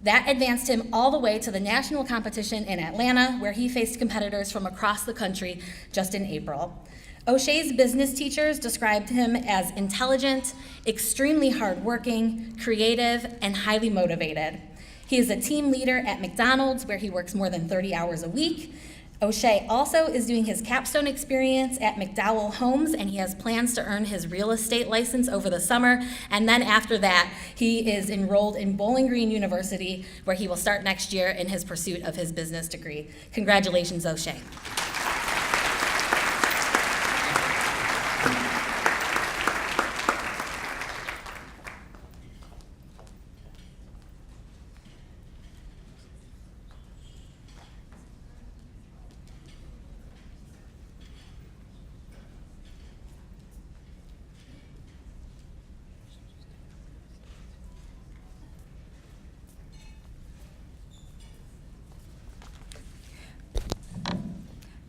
That advanced him all the way to the national competition in Atlanta, where he faced competitors from across the country just in April. O'Shea's business teachers described him as intelligent, extremely hardworking, creative, and highly motivated. He is a team leader at McDonald's, where he works more than 30 hours a week. O'Shea also is doing his capstone experience at McDowell Homes, and he has plans to earn his real estate license over the summer. And then after that, he is enrolled in Bowling Green University, where he will start next year in his pursuit of his business degree. Congratulations, O'Shea.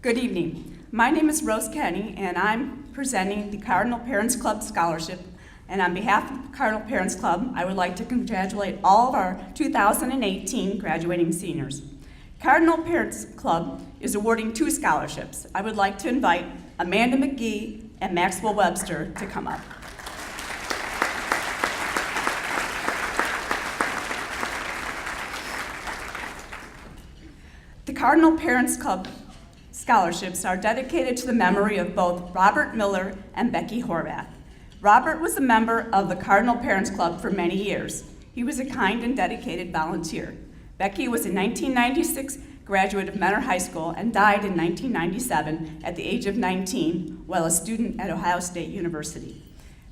Good evening. My name is Rose Kenny, and I'm presenting the Cardinal Parents Club Scholarship. And on behalf of the Cardinal Parents Club, I would like to congratulate all of our 2018 graduating seniors. Cardinal Parents Club is awarding 2 scholarships. I would like to invite Amanda McGee and Maxwell Webster to come up. The Cardinal Parents Club scholarships are dedicated to the memory of both Robert Miller and Becky Horvath. Robert was a member of the Cardinal Parents Club for many years. He was a kind and dedicated volunteer. Becky was a 1996 graduate of Mentor High School and died in 1997 at the age of 19 while a student at Ohio State University.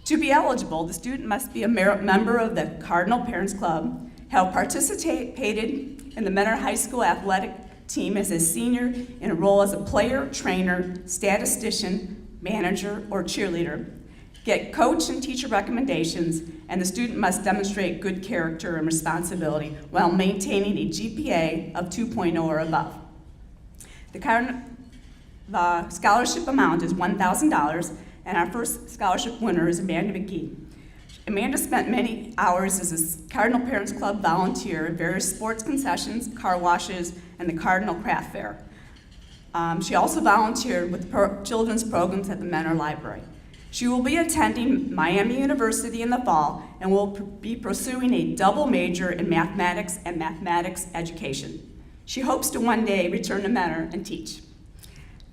To be eligible, the student must be a member of the Cardinal Parents Club, have participated in the Mentor High School athletic team as a senior in a role as a player, trainer, statistician, manager, or cheerleader, get coach and teacher recommendations, and the student must demonstrate good character and responsibility while maintaining a GPA of 2.0 or above. The scholarship amount is $1,000, and our first scholarship winner is Amanda McGee. Amanda spent many hours as a Cardinal Parents Club volunteer at various sports concessions, car washes, and the Cardinal Craft Fair. She also volunteered with children's programs at the Mentor Library. She will be attending Miami University in the fall and will be pursuing a double major in mathematics and mathematics education. She hopes to one day return to Mentor and teach.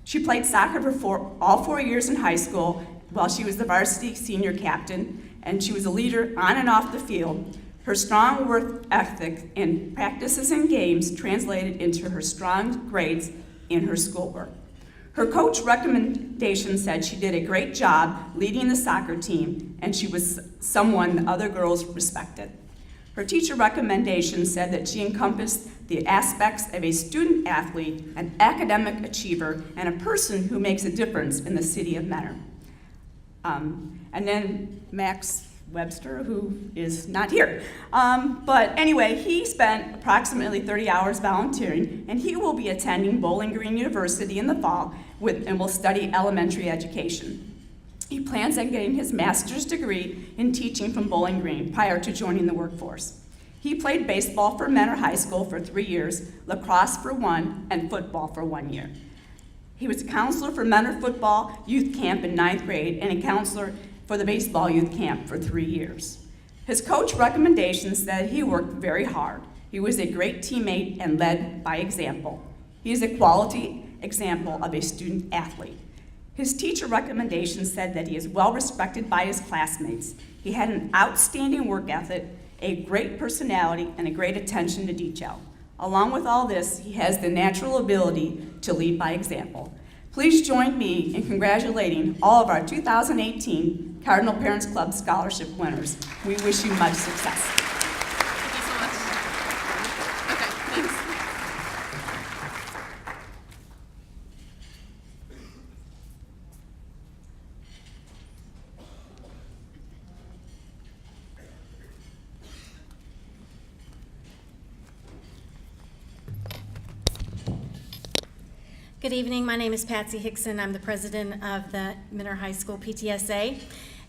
She played soccer for all 4 years in high school while she was the varsity senior captain, and she was a leader on and off the field. Her strong work ethic and practices and games translated into her strong grades in her schoolwork. Her coach recommendation said she did a great job leading the soccer team, and she was someone the other girls respected. Her teacher recommendation said that she encompassed the aspects of a student athlete, an academic achiever, and a person who makes a difference in the city of Mentor. And then Max Webster, who is not here. But anyway, he spent approximately 30 hours volunteering, and he will be attending Bowling Green University in the fall and will study elementary education. He plans on getting his master's degree in teaching from Bowling Green prior to joining the workforce. He played baseball for Mentor High School for 3 years, lacrosse for 1, and football for 1 year. He was a counselor for Mentor football youth camp in 9th grade and a counselor for the baseball youth camp for 3 years. His coach recommendations said he worked very hard. He was a great teammate and led by example. He is a quality example of a student athlete. His teacher recommendations said that he is well respected by his classmates. He had an outstanding work ethic, a great personality, and a great attention to detail. Along with all this, he has the natural ability to lead by example. Please join me in congratulating all of our 2018 Cardinal Parents Club Scholarship winners. We wish you much success. Thank you so much. Good evening. My name is Patsy Hickson. I'm the president of the Minter High School PTSA.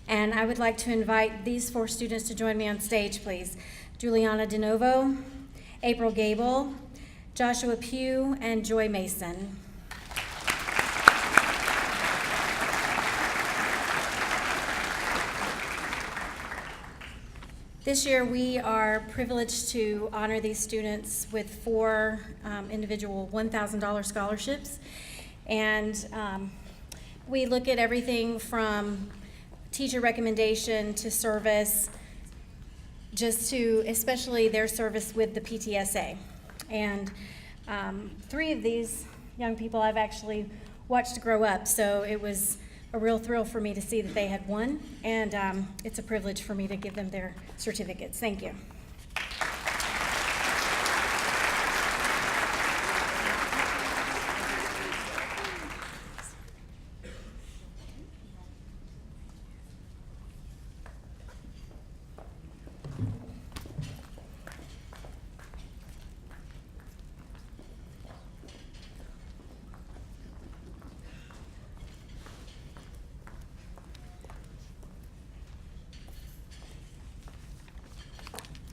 And I would like to invite these 4 students to join me on stage, please. Juliana DeNovo, April Gable, Joshua Pugh, and Joy Mason. This year, we are privileged to honor these students with 4 individual $1,000 scholarships. And we look at everything from teacher recommendation to service, just to especially their service with the PTSA. And 3 of these young people I've actually watched grow up, so it was a real thrill for me to see that they had won, and it's a privilege for me to give them their certificates. Thank you.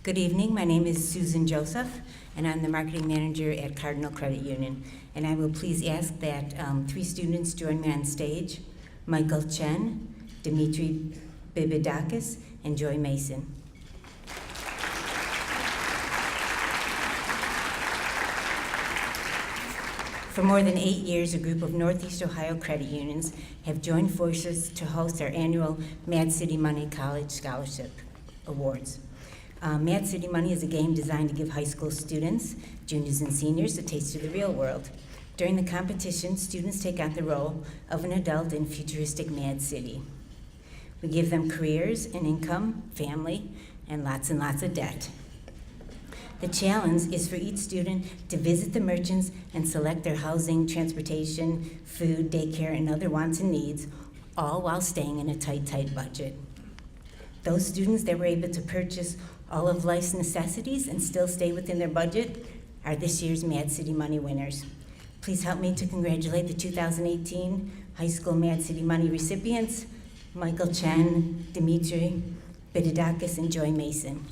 Good evening. My name is Susan Joseph, and I'm the marketing manager at Cardinal Credit Union. And I will please ask that 3 students join me on stage: Michael Chen, Dimitri Bibidakis, and Joy Mason. For more than 8 years, a group of Northeast Ohio credit unions have joined forces to host our annual Mad City Money College Scholarship Awards. Mad City Money is a game designed to give high school students, juniors and seniors, a taste of the real world. During the competition, students take on the role of an adult in futuristic Mad City. We give them careers and income, family, and lots of debt. The challenge is for each student to visit the merchants and select their housing, transportation, food, daycare, and other wants and needs, all while staying in a tight budget. Those students that were able to purchase all of life's necessities and still stay within their budget are this year's Mad City Money winners. Please help me to congratulate the 2018 High School Mad City Money recipients, Michael Chen, Dimitri Bididakis, and Joy Mason.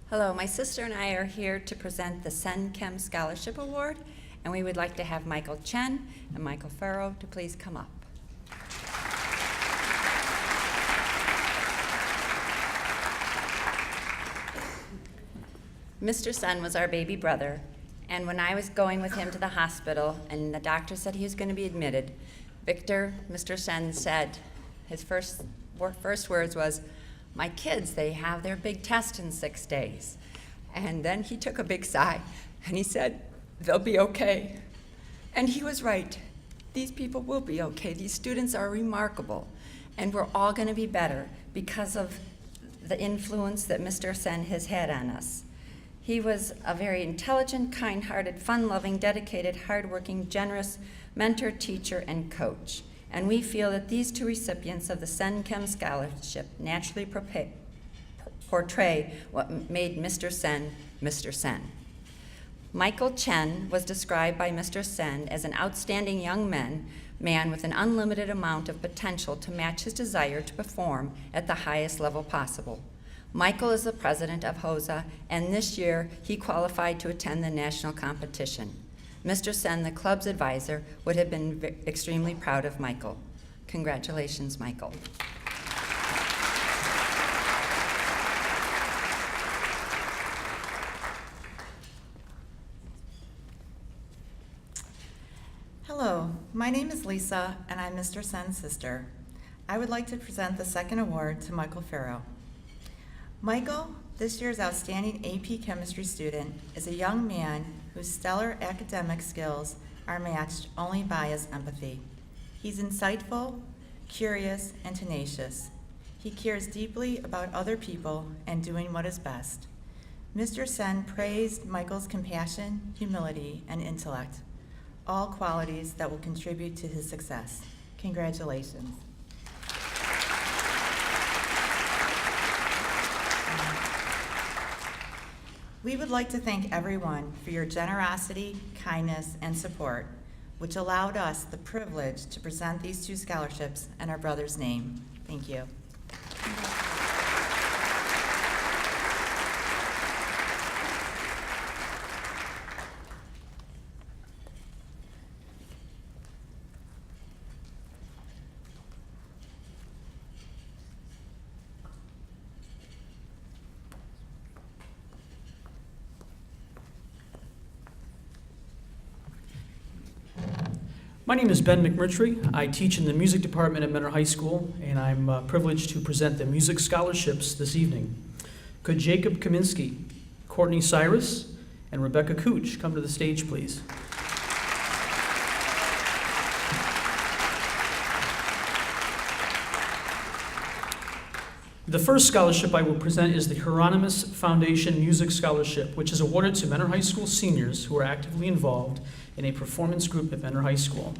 Hello, my sister and I are here to present the Sen Chem Scholarship Award, and we would like to have Michael Chen and Michael Farrow to please come up. Mr. Sen was our baby brother, and when I was going with him to the hospital and the doctor said he was going to be admitted, Victor, Mr. Sen, said, his first words was, "My kids, they have their big test in 6 days." And then he took a big sigh and he said, "They'll be okay." And he was right. These people will be okay. These students are remarkable, and we're all going to be better because of the influence that Mr. Sen has had on us. He was a very intelligent, kind-hearted, fun-loving, dedicated, hardworking, generous mentor, teacher, and coach. And we feel that these 2 recipients of the Sen Chem Scholarship naturally portray what made Mr. Sen, Mr. Sen. Michael Chen was described by Mr. Sen as an outstanding young man with an unlimited amount of potential to match his desire to perform at the highest level possible. Michael is the president of HOSA, and this year he qualified to attend the national competition. Mr. Sen, the club's advisor, would have been extremely proud of Michael. Congratulations, Michael. Hello, my name is Lisa, and I'm Mr. Sen's sister. I would like to present the second award to Michael Farrow. Michael This year's outstanding AP chemistry student is a young man whose stellar academic skills are matched only by his empathy. He's insightful, curious, and tenacious. He cares deeply about other people and doing what is best. Mr. Sen praised Michael's compassion, humility, and intellect, all qualities that will contribute to his success. Congratulations. We would like to thank everyone for your generosity, kindness, and support, which allowed us the privilege to present these 2 scholarships in our brother's name. Thank you. My name is Ben McMurtry. I teach in the music department at Mentor High School, and I'm privileged to present the music scholarships this evening. Could Jacob Kaminsky, Courtney Cyrus, and Rebecca Cooch come to the stage, please? The first scholarship I will present is the Hieronymus Foundation Music Scholarship, which is awarded to Mentor High School seniors who are actively involved in a performance group at Mentor High School.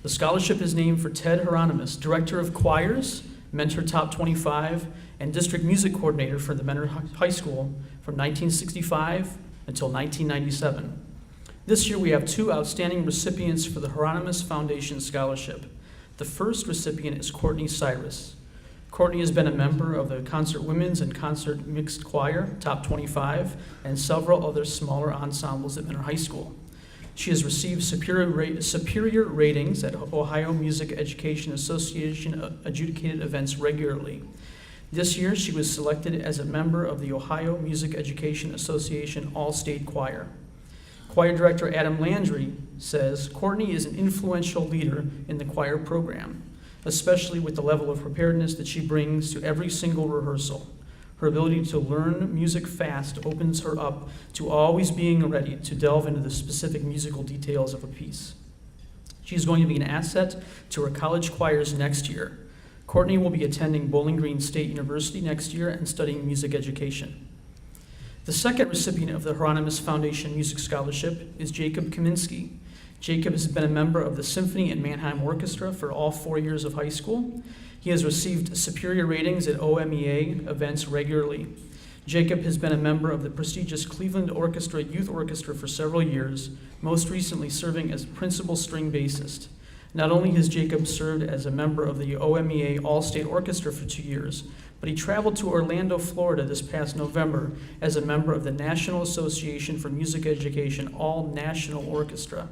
The scholarship is named for Ted Hieronymus, Director of Choirs, Mentor Top 25, and District Music Coordinator for the Mentor High School from 1965 until 1997. This year we have 2 outstanding recipients for the Hieronymus Foundation Scholarship. The first recipient is Courtney Cyrus. Courtney has been a member of the Concert Women's and Concert Mixed Choir, Top 25, and several other smaller ensembles at Mentor High School. She has received superior ratings at Ohio Music Education Association adjudicated events regularly. This year, she was selected as a member of the Ohio Music Education Association All-State Choir. Choir Director Adam Landry says, Courtney is an influential leader in the choir program, especially with the level of preparedness that she brings to every single rehearsal. Her ability to learn music fast opens her up to always being ready to delve into the specific musical details of a piece. She is going to be an asset to her college choirs next year. Courtney will be attending Bowling Green State University next year and studying music education. The second recipient of the Hieronymus Foundation Music Scholarship is Jacob Kaminsky. Jacob has been a member of the Symphony and Mannheim Orchestra for all 4 years of high school. He has received superior ratings at OMEA events regularly. Jacob has been a member of the prestigious Cleveland Orchestra Youth Orchestra for several years, most recently serving as principal string bassist. Not only has Jacob served as a member of the OMEA All-State Orchestra for 2 years, but he traveled to Orlando, Florida this past November as a member of the National Association for Music Education All-National Orchestra.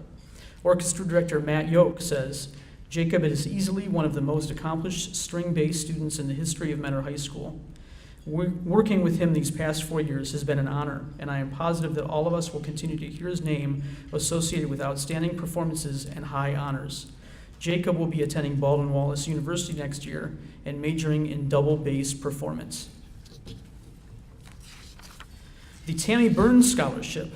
Orchestra Director Matt Yoke says, Jacob is easily one of the most accomplished string bass students in the history of Mentor High School. Working with him these past 4 years has been an honor, and I am positive that all of us will continue to hear his name associated with outstanding performances and high honors. Jacob will be attending Baldwin Wallace University next year and majoring in double bass performance. The Tammy Burns Scholarship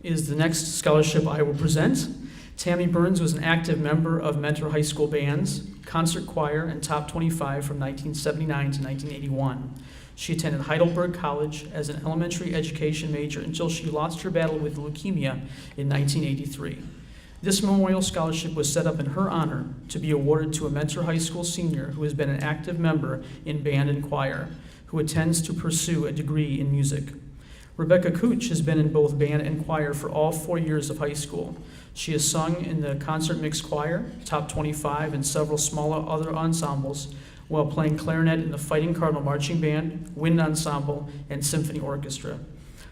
is the next scholarship I will present. Tammy Burns was an active member of Mentor High School bands, concert choir, and Top 25 from 1979 to 1981. She attended Heidelberg College as an elementary education major until she lost her battle with leukemia in 1983. This memorial scholarship was set up in her honor to be awarded to a Mentor High School senior who has been an active member in band and choir, who intends to pursue a degree in music. Rebecca Cooch has been in both band and choir for all 4 years of high school. She has sung in the Concert Mixed Choir, Top 25, and several smaller other ensembles, while playing clarinet in the Fighting Cardinal Marching Band, Wind Ensemble, and Symphony Orchestra.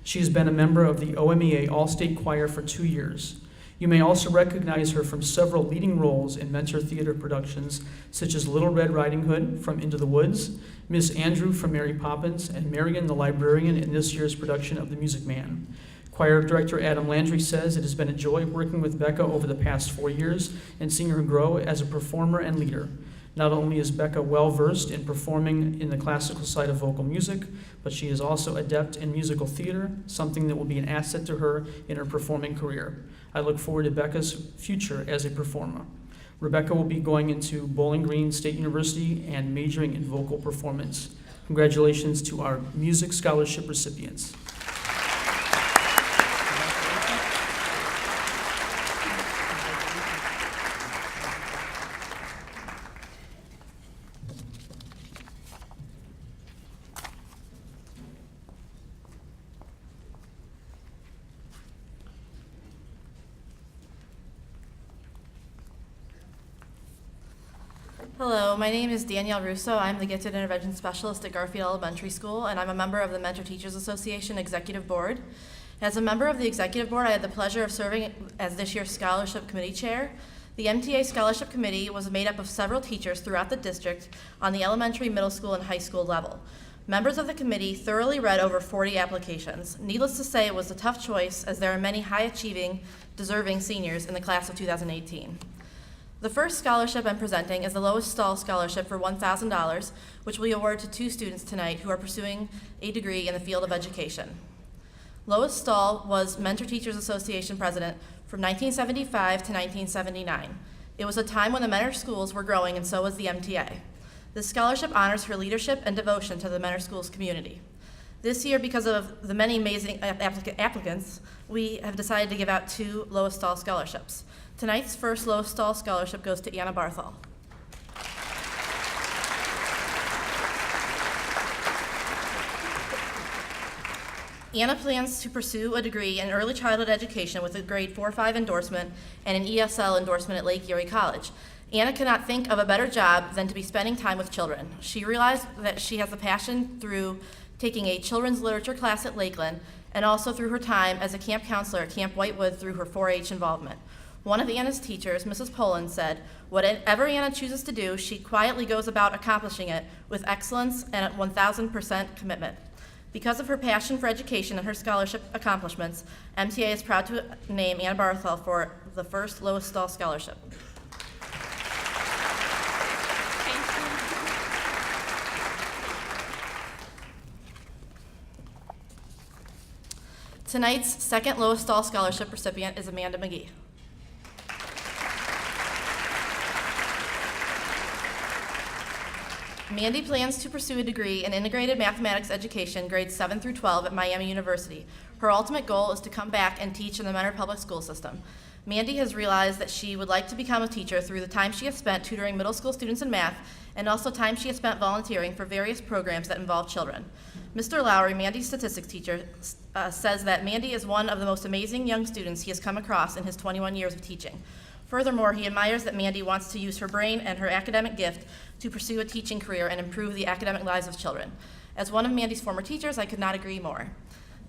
She has been a member of the OMEA All-State Choir for 2 years. You may also recognize her from several leading roles in Mentor Theater productions, such as Little Red Riding Hood from Into the Woods, Miss Andrew from Mary Poppins, and Marion the Librarian in this year's production of The Music Man. Choir Director Adam Landry says it has been a joy working with Becca over the past 4 years and seeing her grow as a performer and leader. Not only is Becca well-versed in performing in the classical side of vocal music, but she is also adept in musical theater, something that will be an asset to her in her performing career. I look forward to Becca's future as a performer. Rebecca will be going into Bowling Green State University and majoring in vocal performance. Congratulations to our music scholarship recipients. Hello, my name is Danielle Russo. I'm the Gifted Intervention Specialist at Garfield Elementary School, and I'm a member of the Mentor Teachers Association Executive Board. As a member of the Executive Board, I had the pleasure of serving as this year's Scholarship Committee Chair. The MTA Scholarship Committee was made up of several teachers throughout the district on the elementary, middle school, and high school level. Members of the committee thoroughly read over 40 applications. Needless to say, it was a tough choice, as there are many high-achieving, deserving seniors in the class of 2018. The first scholarship I'm presenting is the Lois Stahl Scholarship for $1,000, which will be awarded to 2 students tonight who are pursuing a degree in the field of education. Lois Stahl was Mentor Teachers Association president from 1975 to 1979. It was a time when the Mentor schools were growing, and so was the MTA. This scholarship honors her leadership and devotion to the Mentor schools community. This year, because of the many amazing applicants, we have decided to give out 2 Lois Stahl scholarships. Tonight's first Lois Stahl scholarship goes to Anna Barthol. Anna plans to pursue a degree in early childhood education with a grade 4-5 endorsement and an ESL endorsement at Lake Erie College. Anna cannot think of a better job than to be spending time with children. She realized that she has a passion through taking a children's literature class at Lakeland and also through her time as a camp counselor at Camp Whitewood through her 4-H involvement. One of Anna's teachers, Mrs. Poland, said, "Whatever Anna chooses to do, she quietly goes about accomplishing it with excellence and at 1,000% commitment." Because of her passion for education and her scholarship accomplishments, MTA is proud to name Anna Barthol for the first Lois Stahl Scholarship. Tonight's second Lois Stahl Scholarship recipient is Amanda McGee. Mandy plans to pursue a degree in integrated mathematics education, grades 7 through 12 at Miami University. Her ultimate goal is to come back and teach in the Mentor public school system. Mandy has realized that she would like to become a teacher through the time she has spent tutoring middle school students in math and also time she has spent volunteering for various programs that involve children. Mr. Lowry, Mandy's statistics teacher, says that Mandy is one of the most amazing young students he has come across in his 21 years of teaching. Furthermore, he admires that Mandy wants to use her brain and her academic gift to pursue a teaching career and improve the academic lives of children. As one of Mandy's former teachers, I could not agree more.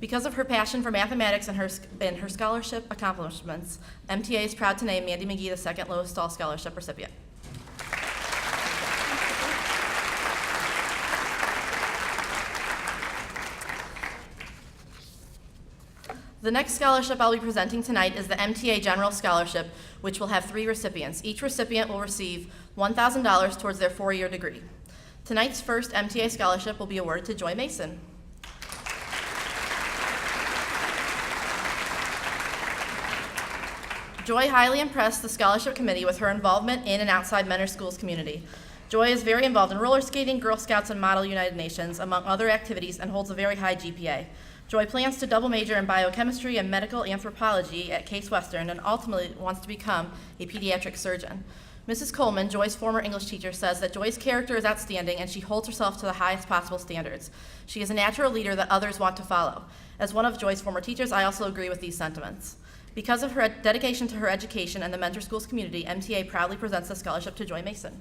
Because of her passion for mathematics and her scholarship accomplishments, MTA is proud to name Mandy McGee the second Lois Stahl Scholarship recipient. The next scholarship I'll be presenting tonight is the MTA General Scholarship, which will have 3 recipients. Each recipient will receive $1,000 towards their 4-year degree. Tonight's first MTA scholarship will be awarded to Joy Mason. Joy highly impressed the scholarship committee with her involvement in and outside Mentor Schools community. Joy is very involved in roller skating, Girl Scouts, and Model United Nations, among other activities, and holds a very high GPA. Joy plans to double major in biochemistry and medical anthropology at Case Western and ultimately wants to become a pediatric surgeon. Mrs. Coleman, Joy's former English teacher, says that Joy's character is outstanding and she holds herself to the highest possible standards. She is a natural leader that others want to follow. As one of Joy's former teachers, I also agree with these sentiments. Because of her dedication to her education and the Mentor Schools community, MTA proudly presents the scholarship to Joy Mason.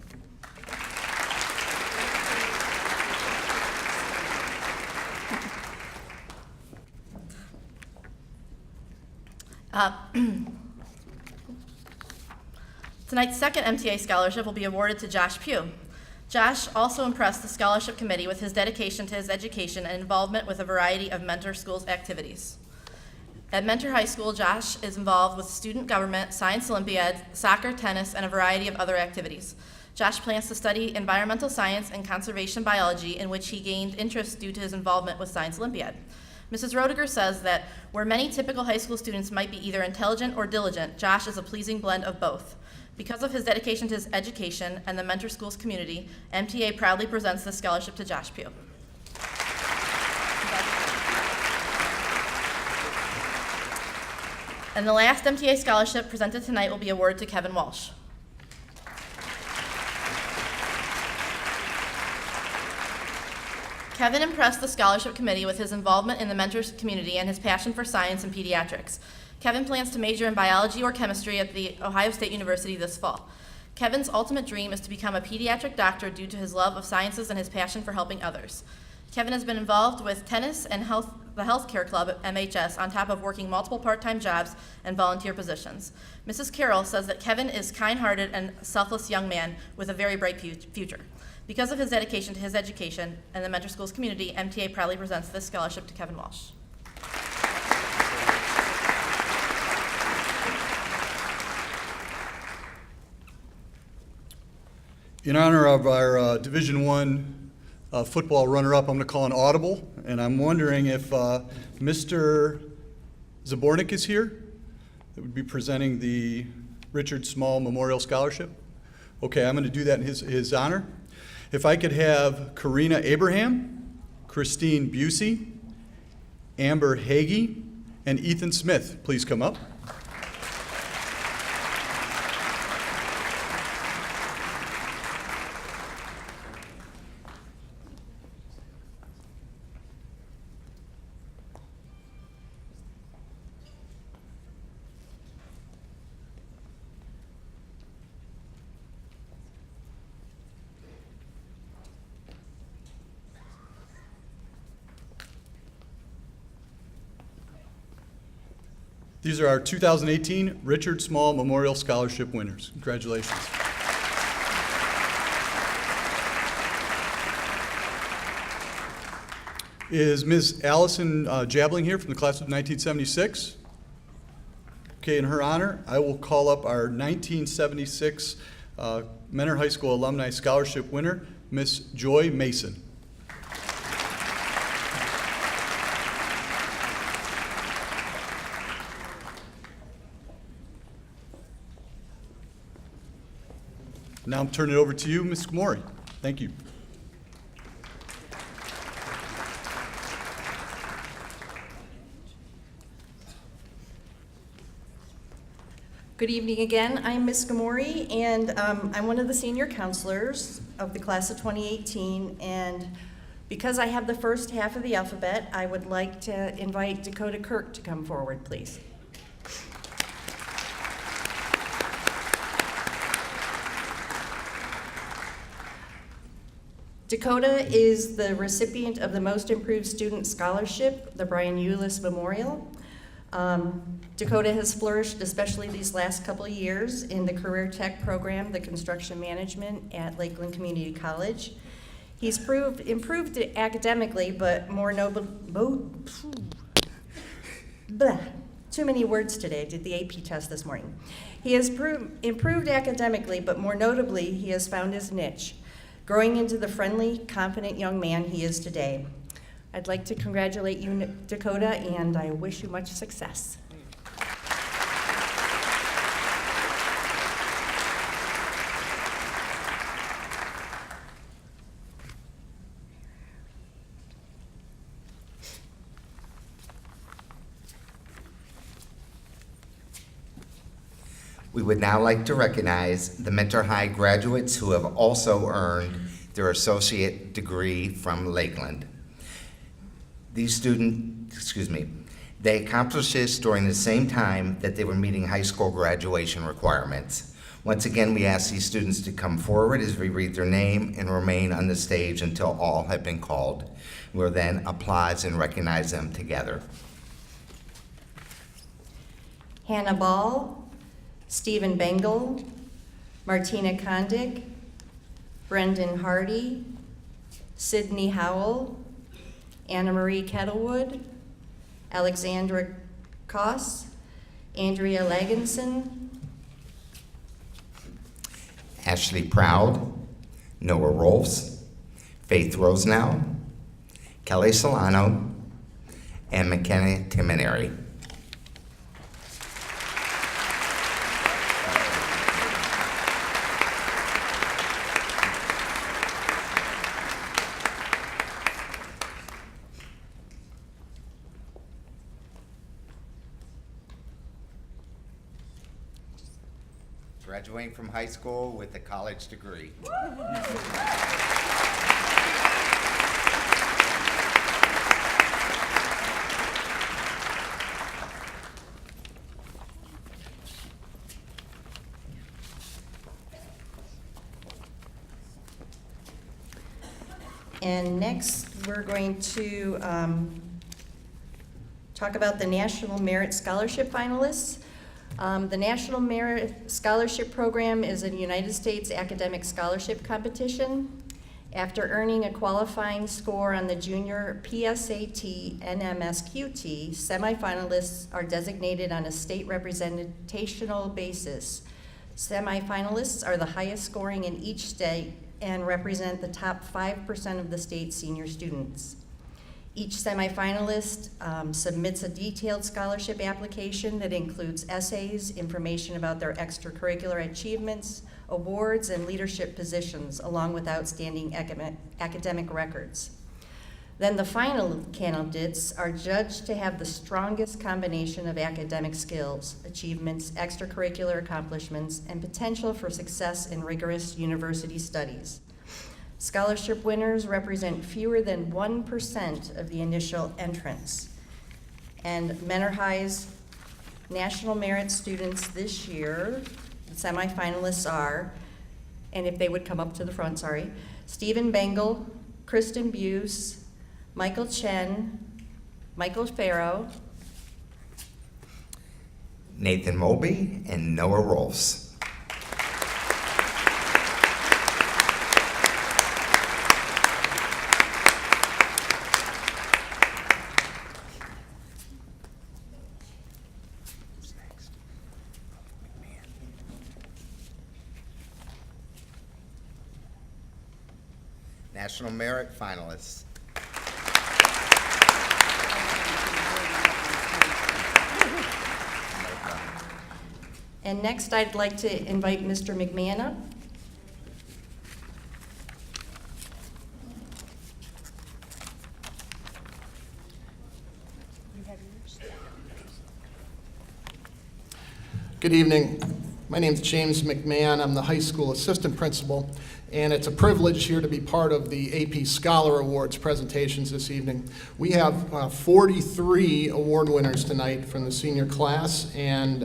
Tonight's second MTA scholarship will be awarded to Josh Pugh. Josh also impressed the scholarship committee with his dedication to his education and involvement with a variety of Mentor Schools activities. At Mentor High School, Josh is involved with student government, science olympiads, soccer, tennis, and a variety of other activities. Josh plans to study environmental science and conservation biology, in which he gained interest due to his involvement with Science Olympiad. Mrs. Roediger says that where many typical high school students might be either intelligent or diligent, Josh is a pleasing blend of both. Because of his dedication to his education and the Mentor Schools community, MTA proudly presents this scholarship to Josh Pugh. And the last MTA scholarship presented tonight will be awarded to Kevin Walsh. Kevin impressed the scholarship committee with his involvement in the Mentors community and his passion for science and pediatrics. Kevin plans to major in biology or chemistry at the Ohio State University this fall. Kevin's ultimate dream is to become a pediatric doctor due to his love of sciences and his passion for helping others. Kevin has been involved with tennis and the healthcare club at MHS, on top of working multiple part-time jobs and volunteer positions. Mrs. Carroll says that Kevin is kind-hearted and selfless young man with a very bright future. Because of his dedication to his education and the Mentor Schools community, MTA proudly presents this scholarship to Kevin Walsh. In honor of our Division I football runner-up, I'm going to call an audible, and I'm wondering if Mr. Zabornik is here, that would be presenting the Richard Small Memorial Scholarship. Okay, I'm going to do that in his honor. If I could have Karina Abraham, Christine Busey, Amber Hagee, and Ethan Smith please come up. These are our 2018 Richard Small Memorial Scholarship winners. Congratulations. Is Ms. Allison Jabling here from the class of 1976? Okay, in her honor, I will call up our 1976 Mentor High School Alumni Scholarship winner, Miss Joy Mason. Now I'm turning it over to you, Ms. Mori. Thank you. Good evening again. I'm Ms. Gamori, and I'm one of the senior counselors of the class of 2018. And because I have the first half of the alphabet, I would like to invite Dakota Kirk to come forward, please. Dakota is the recipient of the Most Improved Student Scholarship, the Brian Eulis Memorial. Dakota has flourished, especially these last couple of years, in the Career Tech program, the construction management at Lakeland Community College. He's improved academically, but too many words today. I did the AP test this morning. He has improved academically, but more notably, he has found his niche, growing into the friendly, confident young man he is today. I'd like to congratulate you, Dakota, and I wish you much success. We would now like to recognize the Mentor High graduates who have also earned their associate degree from Lakeland. These students, they accomplished this during the same time that they were meeting high school graduation requirements. Once again, we ask these students to come forward as we read their name and remain on the stage until all have been called. We'll then applaud and recognize them together. Hannah Ball, Stephen Bengal, Martina Kondik, Brendan Hardy, Sydney Howell, Anna Marie Kettlewood, Alexandra Koss, Andrea Lagenson, Ashley Proud, Noah Rolfs, Faith Rosenow, Kelly Solano, and McKenna Timoneri. Graduating from high school with a college degree. And next, we're going to talk about the National Merit Scholarship finalists. The National Merit Scholarship Program is a United States academic scholarship competition. After earning a qualifying score on the Junior PSAT NMSQT, semifinalists are designated on a state representational basis. Semifinalists are the highest scoring in each state and represent the top 5% of the state's senior students. Each semifinalist submits a detailed scholarship application that includes essays, information about their extracurricular achievements, awards, and leadership positions, along with outstanding academic records. Then the final candidates are judged to have the strongest combination of academic skills, achievements, extracurricular accomplishments, and potential for success in rigorous university studies. Scholarship winners represent fewer than 1% of the initial entrants. And Mentor High's National Merit students this year, the semifinalists are, and if they would come up to the front, sorry, Stephen Bengal, Kristen Buse, Michael Chen, Michael Farrow, Nathan Mulby, and Noah Rolfs. National Merit finalists. And next, I'd like to invite Mr. McMahon up. Good evening. My name is James McMahon. I'm the high school assistant principal, and it's a privilege here to be part of the AP Scholar Awards presentations this evening. We have 43 award winners tonight from the senior class, and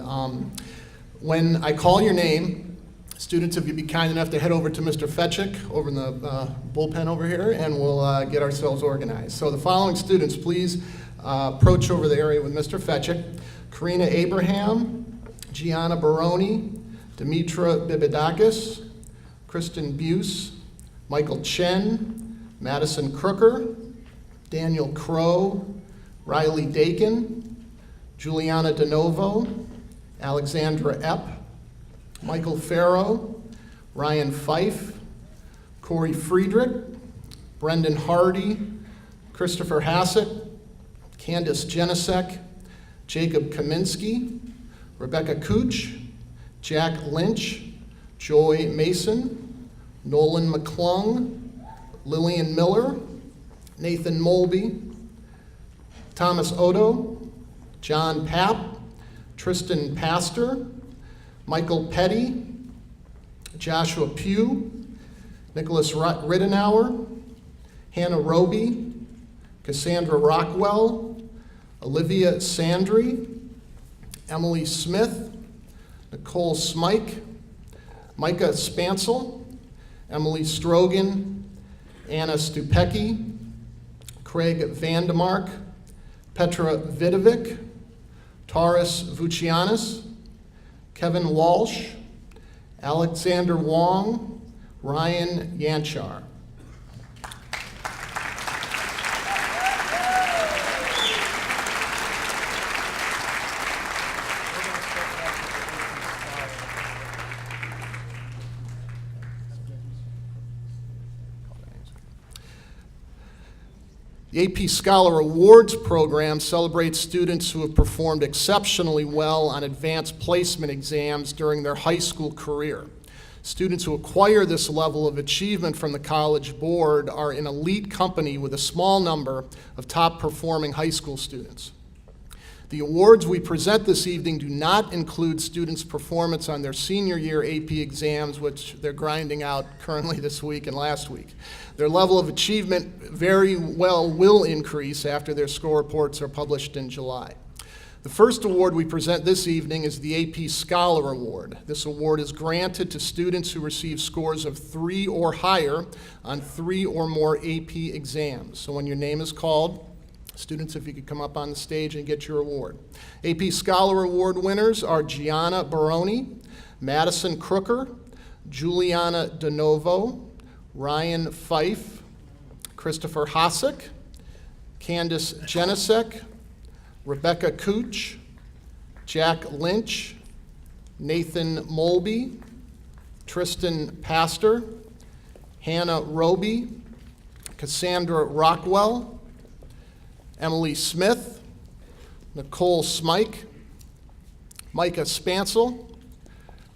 when I call your name, students, if you'd be kind enough to head over to Mr. Fetchick over in the bullpen over here, and we'll get ourselves organized. So the following students, please approach over the area with Mr. Fetchick. Karina Abraham, Gianna Baroni, Dimitra Bibidakis, Kristen Buse, Michael Chen, Madison Crooker, Daniel Crow, Riley Dakin, Juliana DeNovo, Alexandra Epp, Michael Farrow, Ryan Fife, Corey Friedrich, Brendan Hardy, Christopher Hassett, Candace Jenisek, Jacob Kaminsky, Rebecca Cooch, Jack Lynch, Joy Mason, Nolan McClung, Lillian Miller, Nathan Mulby, Thomas Odo, John Papp, Tristan Pastor, Michael Petty, Joshua Pugh, Nicholas Rittenauer, Hannah Roby, Cassandra Rockwell, Olivia Sandry, Emily Smith, Nicole Smike, Micah Spansel, Emily Strogan, Anna Stupecki, Craig Vandemark, Petra Vidovic, Taurus Vucianis, Kevin Walsh, Alexander Wong, Ryan Yanchar. The AP Scholar Awards program celebrates students who have performed exceptionally well on advanced placement exams during their high school career. Students who acquire this level of achievement from the College Board are in elite company with a small number of top-performing high school students. The awards we present this evening do not include students' performance on their senior year AP exams, which they're grinding out currently this week and last week. Their level of achievement very well will increase after their score reports are published in July. The first award we present this evening is the AP Scholar Award. This award is granted to students who receive scores of 3 or higher on 3 or more AP exams. So when your name is called, students, if you could come up on the stage and get your award. AP Scholar Award winners are Gianna Baroni, Madison Crooker, Juliana DeNovo, Ryan Fife, Christopher Hossack, Candace Jenisek, Rebecca Cooch, Jack Lynch, Nathan Molby, Tristan Pastor, Hannah Roby, Cassandra Rockwell, Emily Smith, Nicole Smike, Micah Spansel,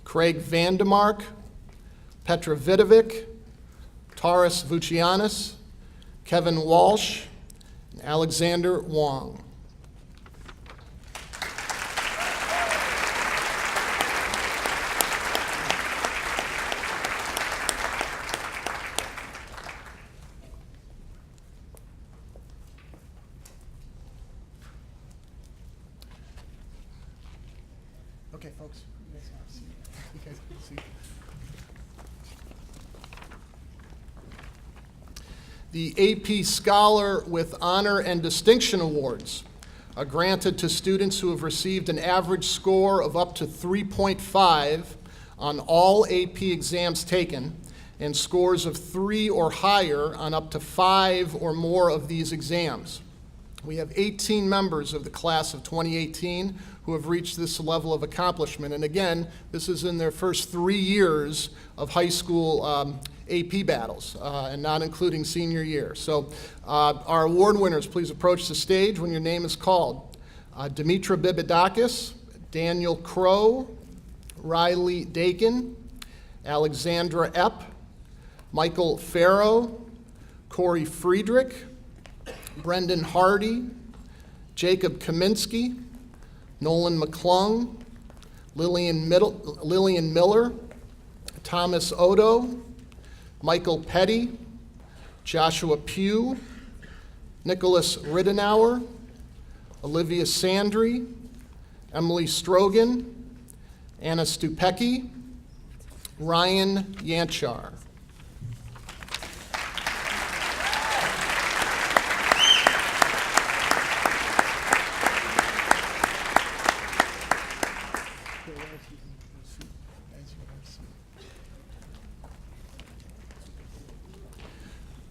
Craig Vandemark, Petra Vidovic, Taurus Vucianis, Kevin Walsh, and Alexander Wong. Okay, folks, you guys have a seat. You guys have a seat. The AP Scholar with Honor and Distinction Awards are granted to students who have received an average score of up to 3.5 on all AP exams taken and scores of 3 or higher on up to 5 or more of these exams. We have 18 members of the class of 2018 who have reached this level of accomplishment. And again, this is in their first 3 years of high school AP battles, and not including senior year. So our award winners, please approach the stage when your name is called. Dimitra Bibidakis, Daniel Crow, Riley Dakin, Alexandra Epp, Michael Farrow, Corey Friedrich, Brendan Hardy, Jacob Kaminsky, Nolan McClung, Lillian Miller, Thomas Odo, Michael Petty, Joshua Pugh, Nicholas Riddenauer, Olivia Sandry, Emily Strogan, Anna Stupecki, Ryan Yanchar.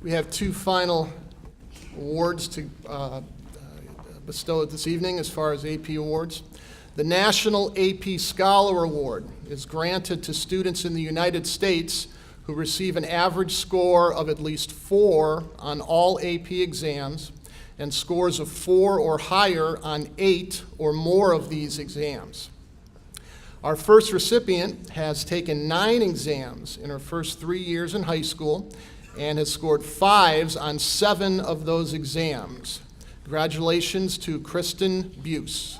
We have 2 final awards to bestow this evening as far as AP awards. The National AP Scholar Award is granted to students in the United States who receive an average score of at least 4 on all AP exams and scores of 4 or higher on 8 or more of these exams. Our first recipient has taken 9 exams in her first 3 years in high school and has scored 5s on 7 of those exams. Congratulations to Kristen Buse.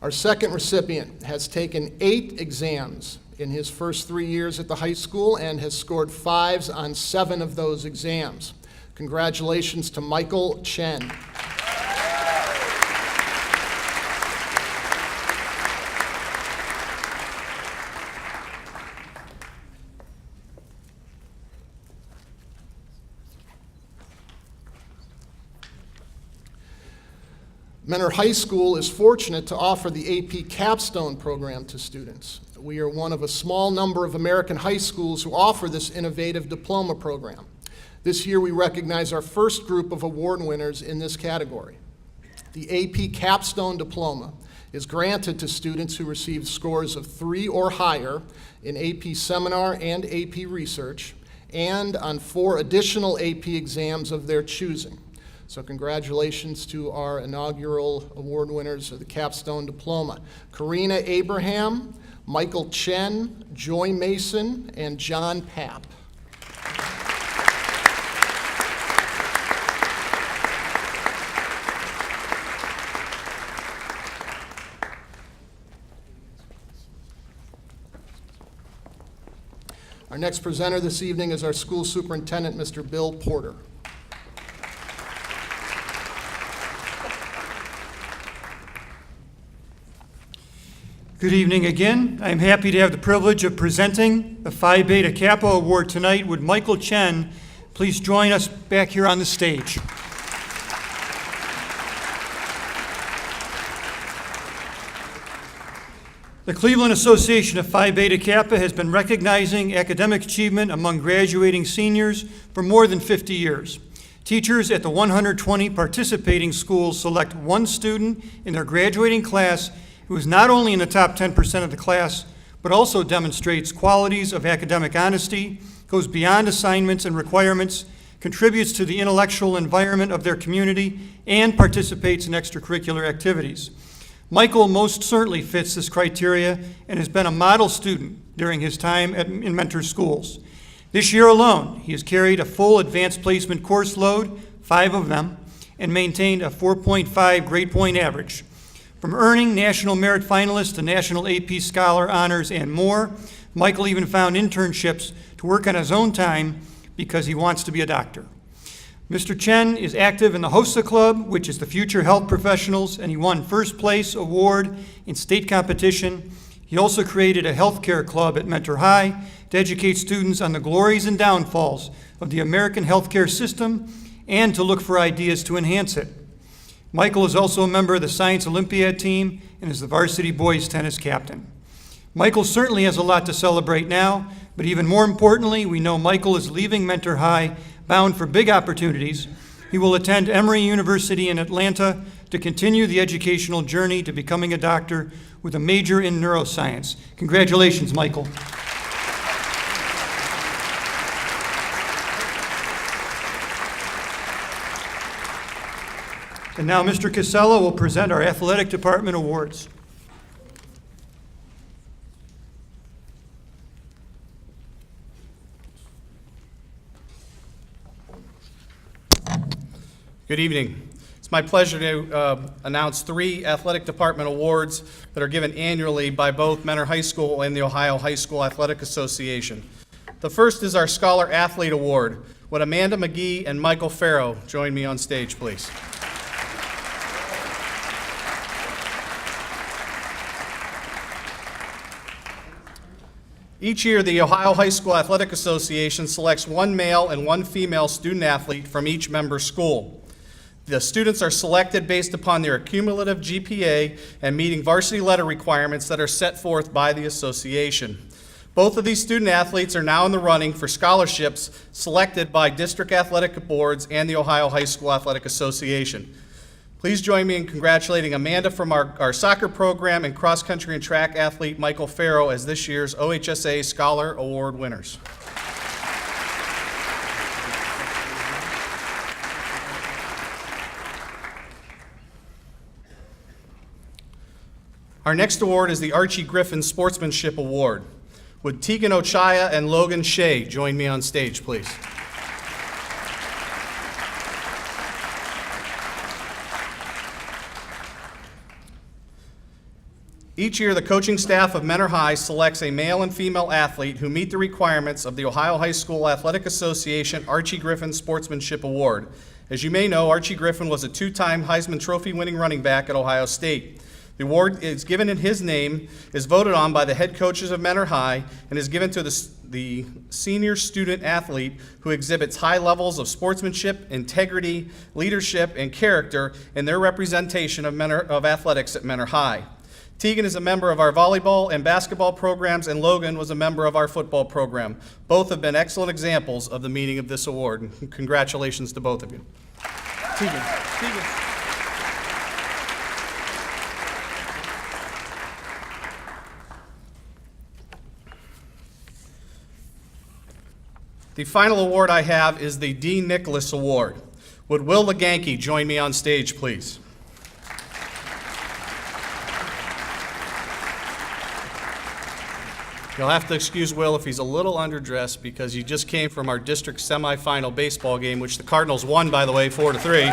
Our second recipient has taken 8 exams in his first 3 years at the high school and has scored 5s on 7 of those exams. Congratulations to Michael Chen. Mentor High School is fortunate to offer the AP Capstone program to students. We are one of a small number of American high schools who offer this innovative diploma program. This year we recognize our first group of award winners in this category. The AP Capstone Diploma is granted to students who receive scores of 3 or higher in AP Seminar and AP Research, and on 4 additional AP exams of their choosing. So congratulations to our inaugural award winners of the Capstone Diploma: Karina Abraham, Michael Chen, Joy Mason, and John Papp. Our next presenter this evening is our school superintendent, Mr. Bill Porter. Good evening again. I'm happy to have the privilege of presenting the Phi Beta Kappa Award tonight. Would Michael Chen please join us back here on the stage? The Cleveland Association of Phi Beta Kappa has been recognizing academic achievement among graduating seniors for more than 50 years. Teachers at the 120 participating schools select one student in their graduating class who is not only in the top 10% of the class, but also demonstrates qualities of academic honesty, goes beyond assignments and requirements, contributes to the intellectual environment of their community, and participates in extracurricular activities. Michael most certainly fits this criteria and has been a model student during his time in mentor schools. This year alone, he has carried a full advanced placement course load, 5 of them, and maintained a 4.5 grade point average. From earning National Merit Finalist to National AP Scholar honors and more, Michael even found internships to work on his own time because he wants to be a doctor. Mr. Chen is active in the HOSA Club, which is the Future Health Professionals, and he won first place award in state competition. He also created a healthcare club at Mentor High to educate students on the glories and downfalls of the American healthcare system and to look for ideas to enhance it. Michael is also a member of the Science Olympiad team and is the varsity boys tennis captain. Michael certainly has a lot to celebrate now, but even more importantly, we know Michael is leaving Mentor High bound for big opportunities. He will attend Emory University in Atlanta to continue the educational journey to becoming a doctor with a major in neuroscience. Congratulations, Michael. And now Mr. Casella will present our athletic department awards. Good evening. It's my pleasure to announce 3 athletic department awards that are given annually by both Mentor High School and the Ohio High School Athletic Association. The first is our Scholar Athlete Award. Would Amanda McGee and Michael Farrow join me on stage, please? Each year, the Ohio High School Athletic Association selects one male and one female student athlete from each member school. The students are selected based upon their cumulative GPA and meeting varsity letter requirements that are set forth by the association. Both of these student athletes are now in the running for scholarships selected by district athletic boards and the Ohio High School Athletic Association. Please join me in congratulating Amanda from our soccer program and cross-country and track athlete Michael Farrow as this year's OHSA Scholar Award winners. Our next award is the Archie Griffin Sportsmanship Award. Would Tegan Ochaya and Logan Shea join me on stage, please? Each year, the coaching staff of Mentor High selects a male and female athlete who meet the requirements of the Ohio High School Athletic Association Archie Griffin Sportsmanship Award. As you may know, Archie Griffin was a 2-time Heisman Trophy winning running back at Ohio State. The award is given in his name, is voted on by the head coaches of Mentor High, and is given to the senior student athlete who exhibits high levels of sportsmanship, integrity, leadership, and character in their representation of athletics at Mentor High. Tegan is a member of our volleyball and basketball programs, and Logan was a member of our football program. Both have been excellent examples of the meaning of this award. Congratulations to both of you. Tegan. The final award I have is the Dean Nicholas Award. Would Will Leganke join me on stage, please? You'll have to excuse Will if he's a little underdressed because he just came from our district semifinal baseball game, which the Cardinals won, by the way, 4-3.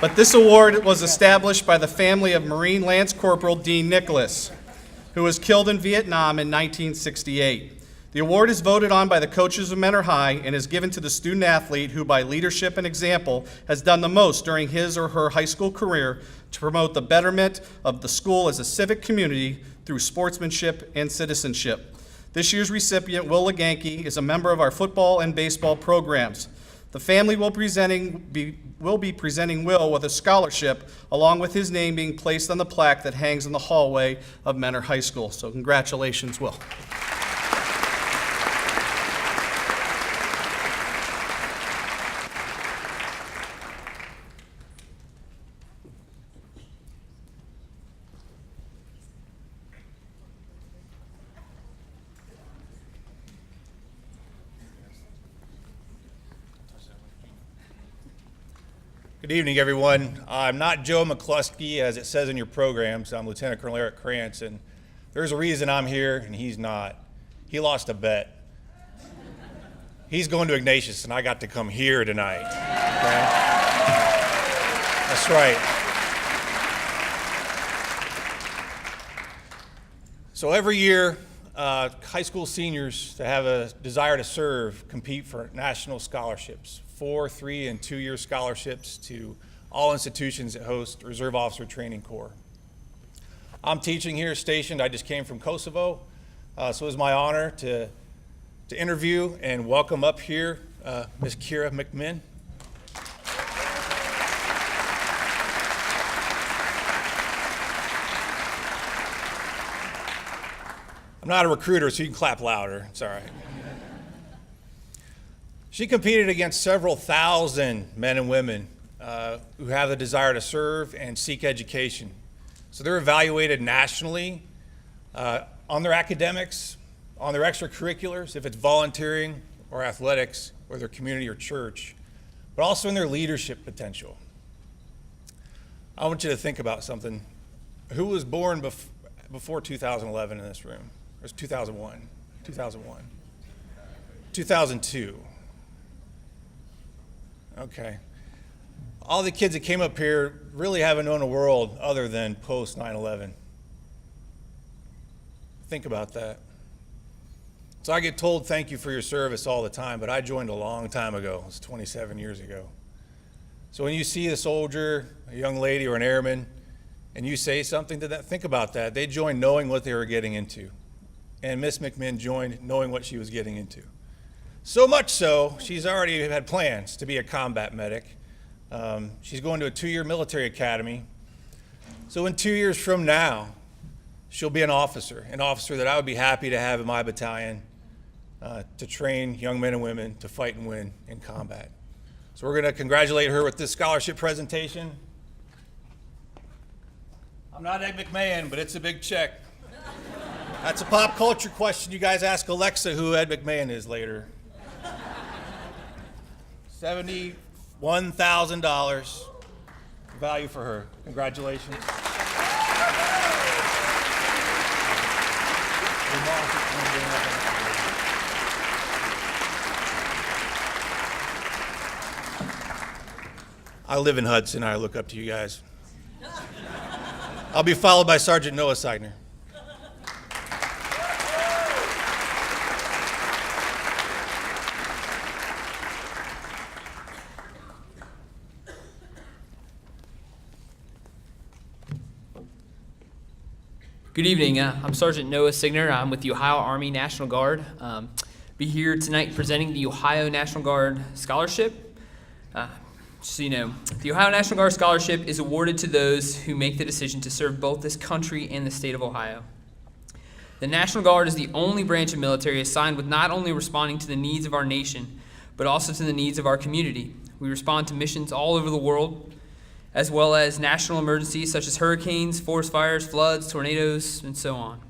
But this award was established by the family of Marine Lance Corporal Dean Nicholas, who was killed in Vietnam in 1968. The award is voted on by the coaches of Mentor High and is given to the student athlete who, by leadership and example, has done the most during his or her high school career to promote the betterment of the school as a civic community through sportsmanship and citizenship. This year's recipient, Will Leganke, is a member of our football and baseball programs. The family will be presenting Will with a scholarship, along with his name being placed on the plaque that hangs in the hallway of Mentor High School. So congratulations, Will. Good evening, everyone. I'm not Joe McCluskey, as it says in your programs. I'm Lieutenant Colonel Eric Krantz, and there's a reason I'm here, and he's not. He lost a bet. He's going to Ignatius, and I got to come here tonight. Okay? That's right. So every year, high school seniors that have a desire to serve compete for national scholarships. 4-, 3-, and 2-year scholarships to all institutions that host Reserve Officer Training Corps. I'm teaching here stationed. I just came from Kosovo, so it was my honor to interview and welcome up here Ms. Kira McMinn. I'm not a recruiter, so you can clap louder. It's all right. She competed against several thousand men and women who have the desire to serve and seek education. So they're evaluated nationally on their academics, on their extracurriculars, if it's volunteering or athletics or their community or church, but also in their leadership potential. I want you to think about something. Who was born before 2011 in this room? It was 2001. 2002. Okay. All the kids that came up here really haven't known a world other than post 9/11. Think about that. So I get told thank you for your service all the time, but I joined a long time ago. It was 27 years ago. So when you see a soldier, a young lady, or an airman, and you say something to that, think about that. They joined knowing what they were getting into. And Miss McMinn joined knowing what she was getting into. So much so, she's already had plans to be a combat medic. She's going to a 2-year military academy. So in 2 years from now, she'll be an officer that I would be happy to have in my battalion to train young men and women to fight and win in combat. So we're going to congratulate her with this scholarship presentation. I'm not Ed McMahon, but it's a big check. That's a pop culture question. You guys ask Alexa who Ed McMahon is later. $71,000 value for her. Congratulations. I live in Hudson. I look up to you guys. I'll be followed by Sergeant Noah Seidner. Good evening. I'm Sergeant Noah Signer. I'm with the Ohio Army National Guard. Be here tonight presenting the Ohio National Guard Scholarship. So you know, the Ohio National Guard Scholarship is awarded to those who make the decision to serve both this country and the state of Ohio. The National Guard is the only branch of military assigned with not only responding to the needs of our nation, but also to the needs of our community. We respond to missions all over the world, as well as national emergencies such as hurricanes, forest fires, floods, tornadoes, and so on.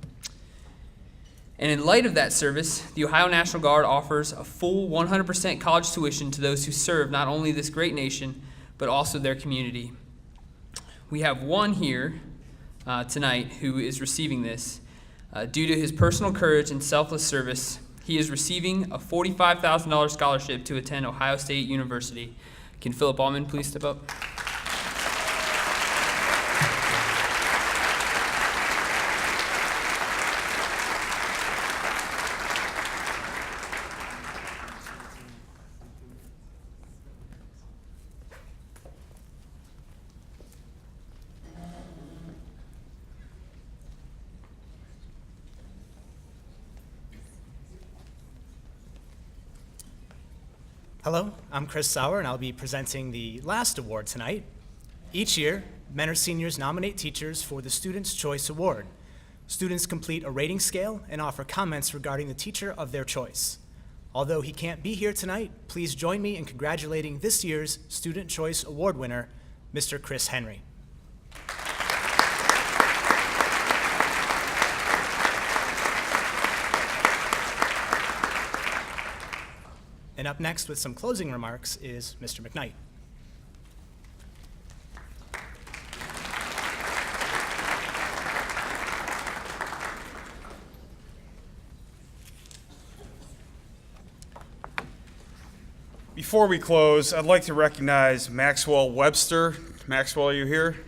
And in light of that service, the Ohio National Guard offers a full 100% college tuition to those who serve not only this great nation, but also their community. We have one here tonight who is receiving this. Due to his personal courage and selfless service, he is receiving a $45,000 scholarship to attend Ohio State University. Can Philip Allman please step up? Hello, I'm Chris Sauer, and I'll be presenting the last award tonight. Each year, Mentor seniors nominate teachers for the Student's Choice Award. Students complete a rating scale and offer comments regarding the teacher of their choice. Although he can't be here tonight, please join me in congratulating this year's Student Choice Award winner, Mr. Chris Henry. And up next with some closing remarks is Mr. McKnight. Before we close, I'd like to recognize Maxwell Webster. Maxwell, are you here?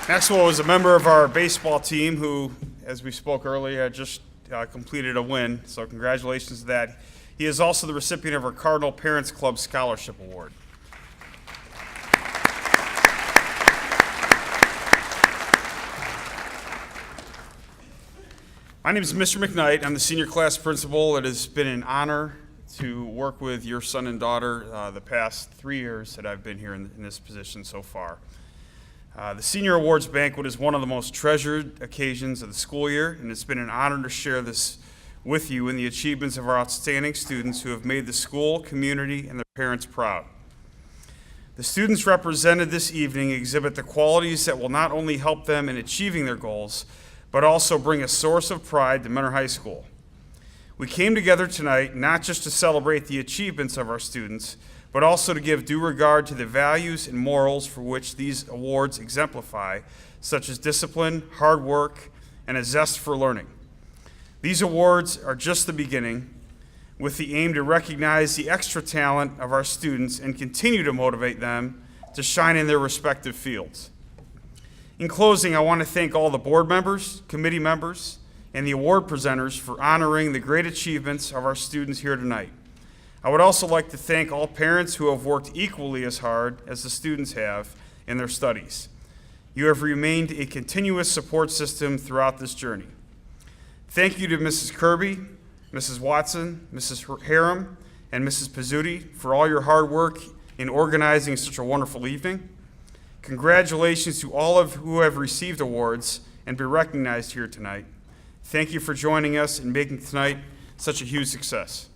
Maxwell was a member of our baseball team who, as we spoke earlier, had just completed a win, so congratulations to that. He is also the recipient of our Cardinal Parents Club Scholarship Award. My name is Mr. McKnight. I'm the senior class principal. It has been an honor to work with your son and daughter the past 3 years that I've been here in this position so far. The Senior Awards Banquet is one of the most treasured occasions of the school year, and it's been an honor to share this with you in the achievements of our outstanding students who have made the school, community, and their parents proud. The students represented this evening exhibit the qualities that will not only help them in achieving their goals, but also bring a source of pride to Mentor High School. We came together tonight not just to celebrate the achievements of our students, but also to give due regard to the values and morals for which these awards exemplify, such as discipline, hard work, and a zest for learning. These awards are just the beginning, with the aim to recognize the extra talent of our students and continue to motivate them to shine in their respective fields. In closing, I want to thank all the board members, committee members, and the award presenters for honoring the great achievements of our students here tonight. I would also like to thank all parents who have worked equally as hard as the students have in their studies. You have remained a continuous support system throughout this journey. Thank you to Mrs. Kirby, Mrs. Watson, Mrs. Harem, and Mrs. Pizzuti for all your hard work in organizing such a wonderful evening. Congratulations to all of who have received awards and been recognized here tonight. Thank you for joining us and making tonight such a huge success.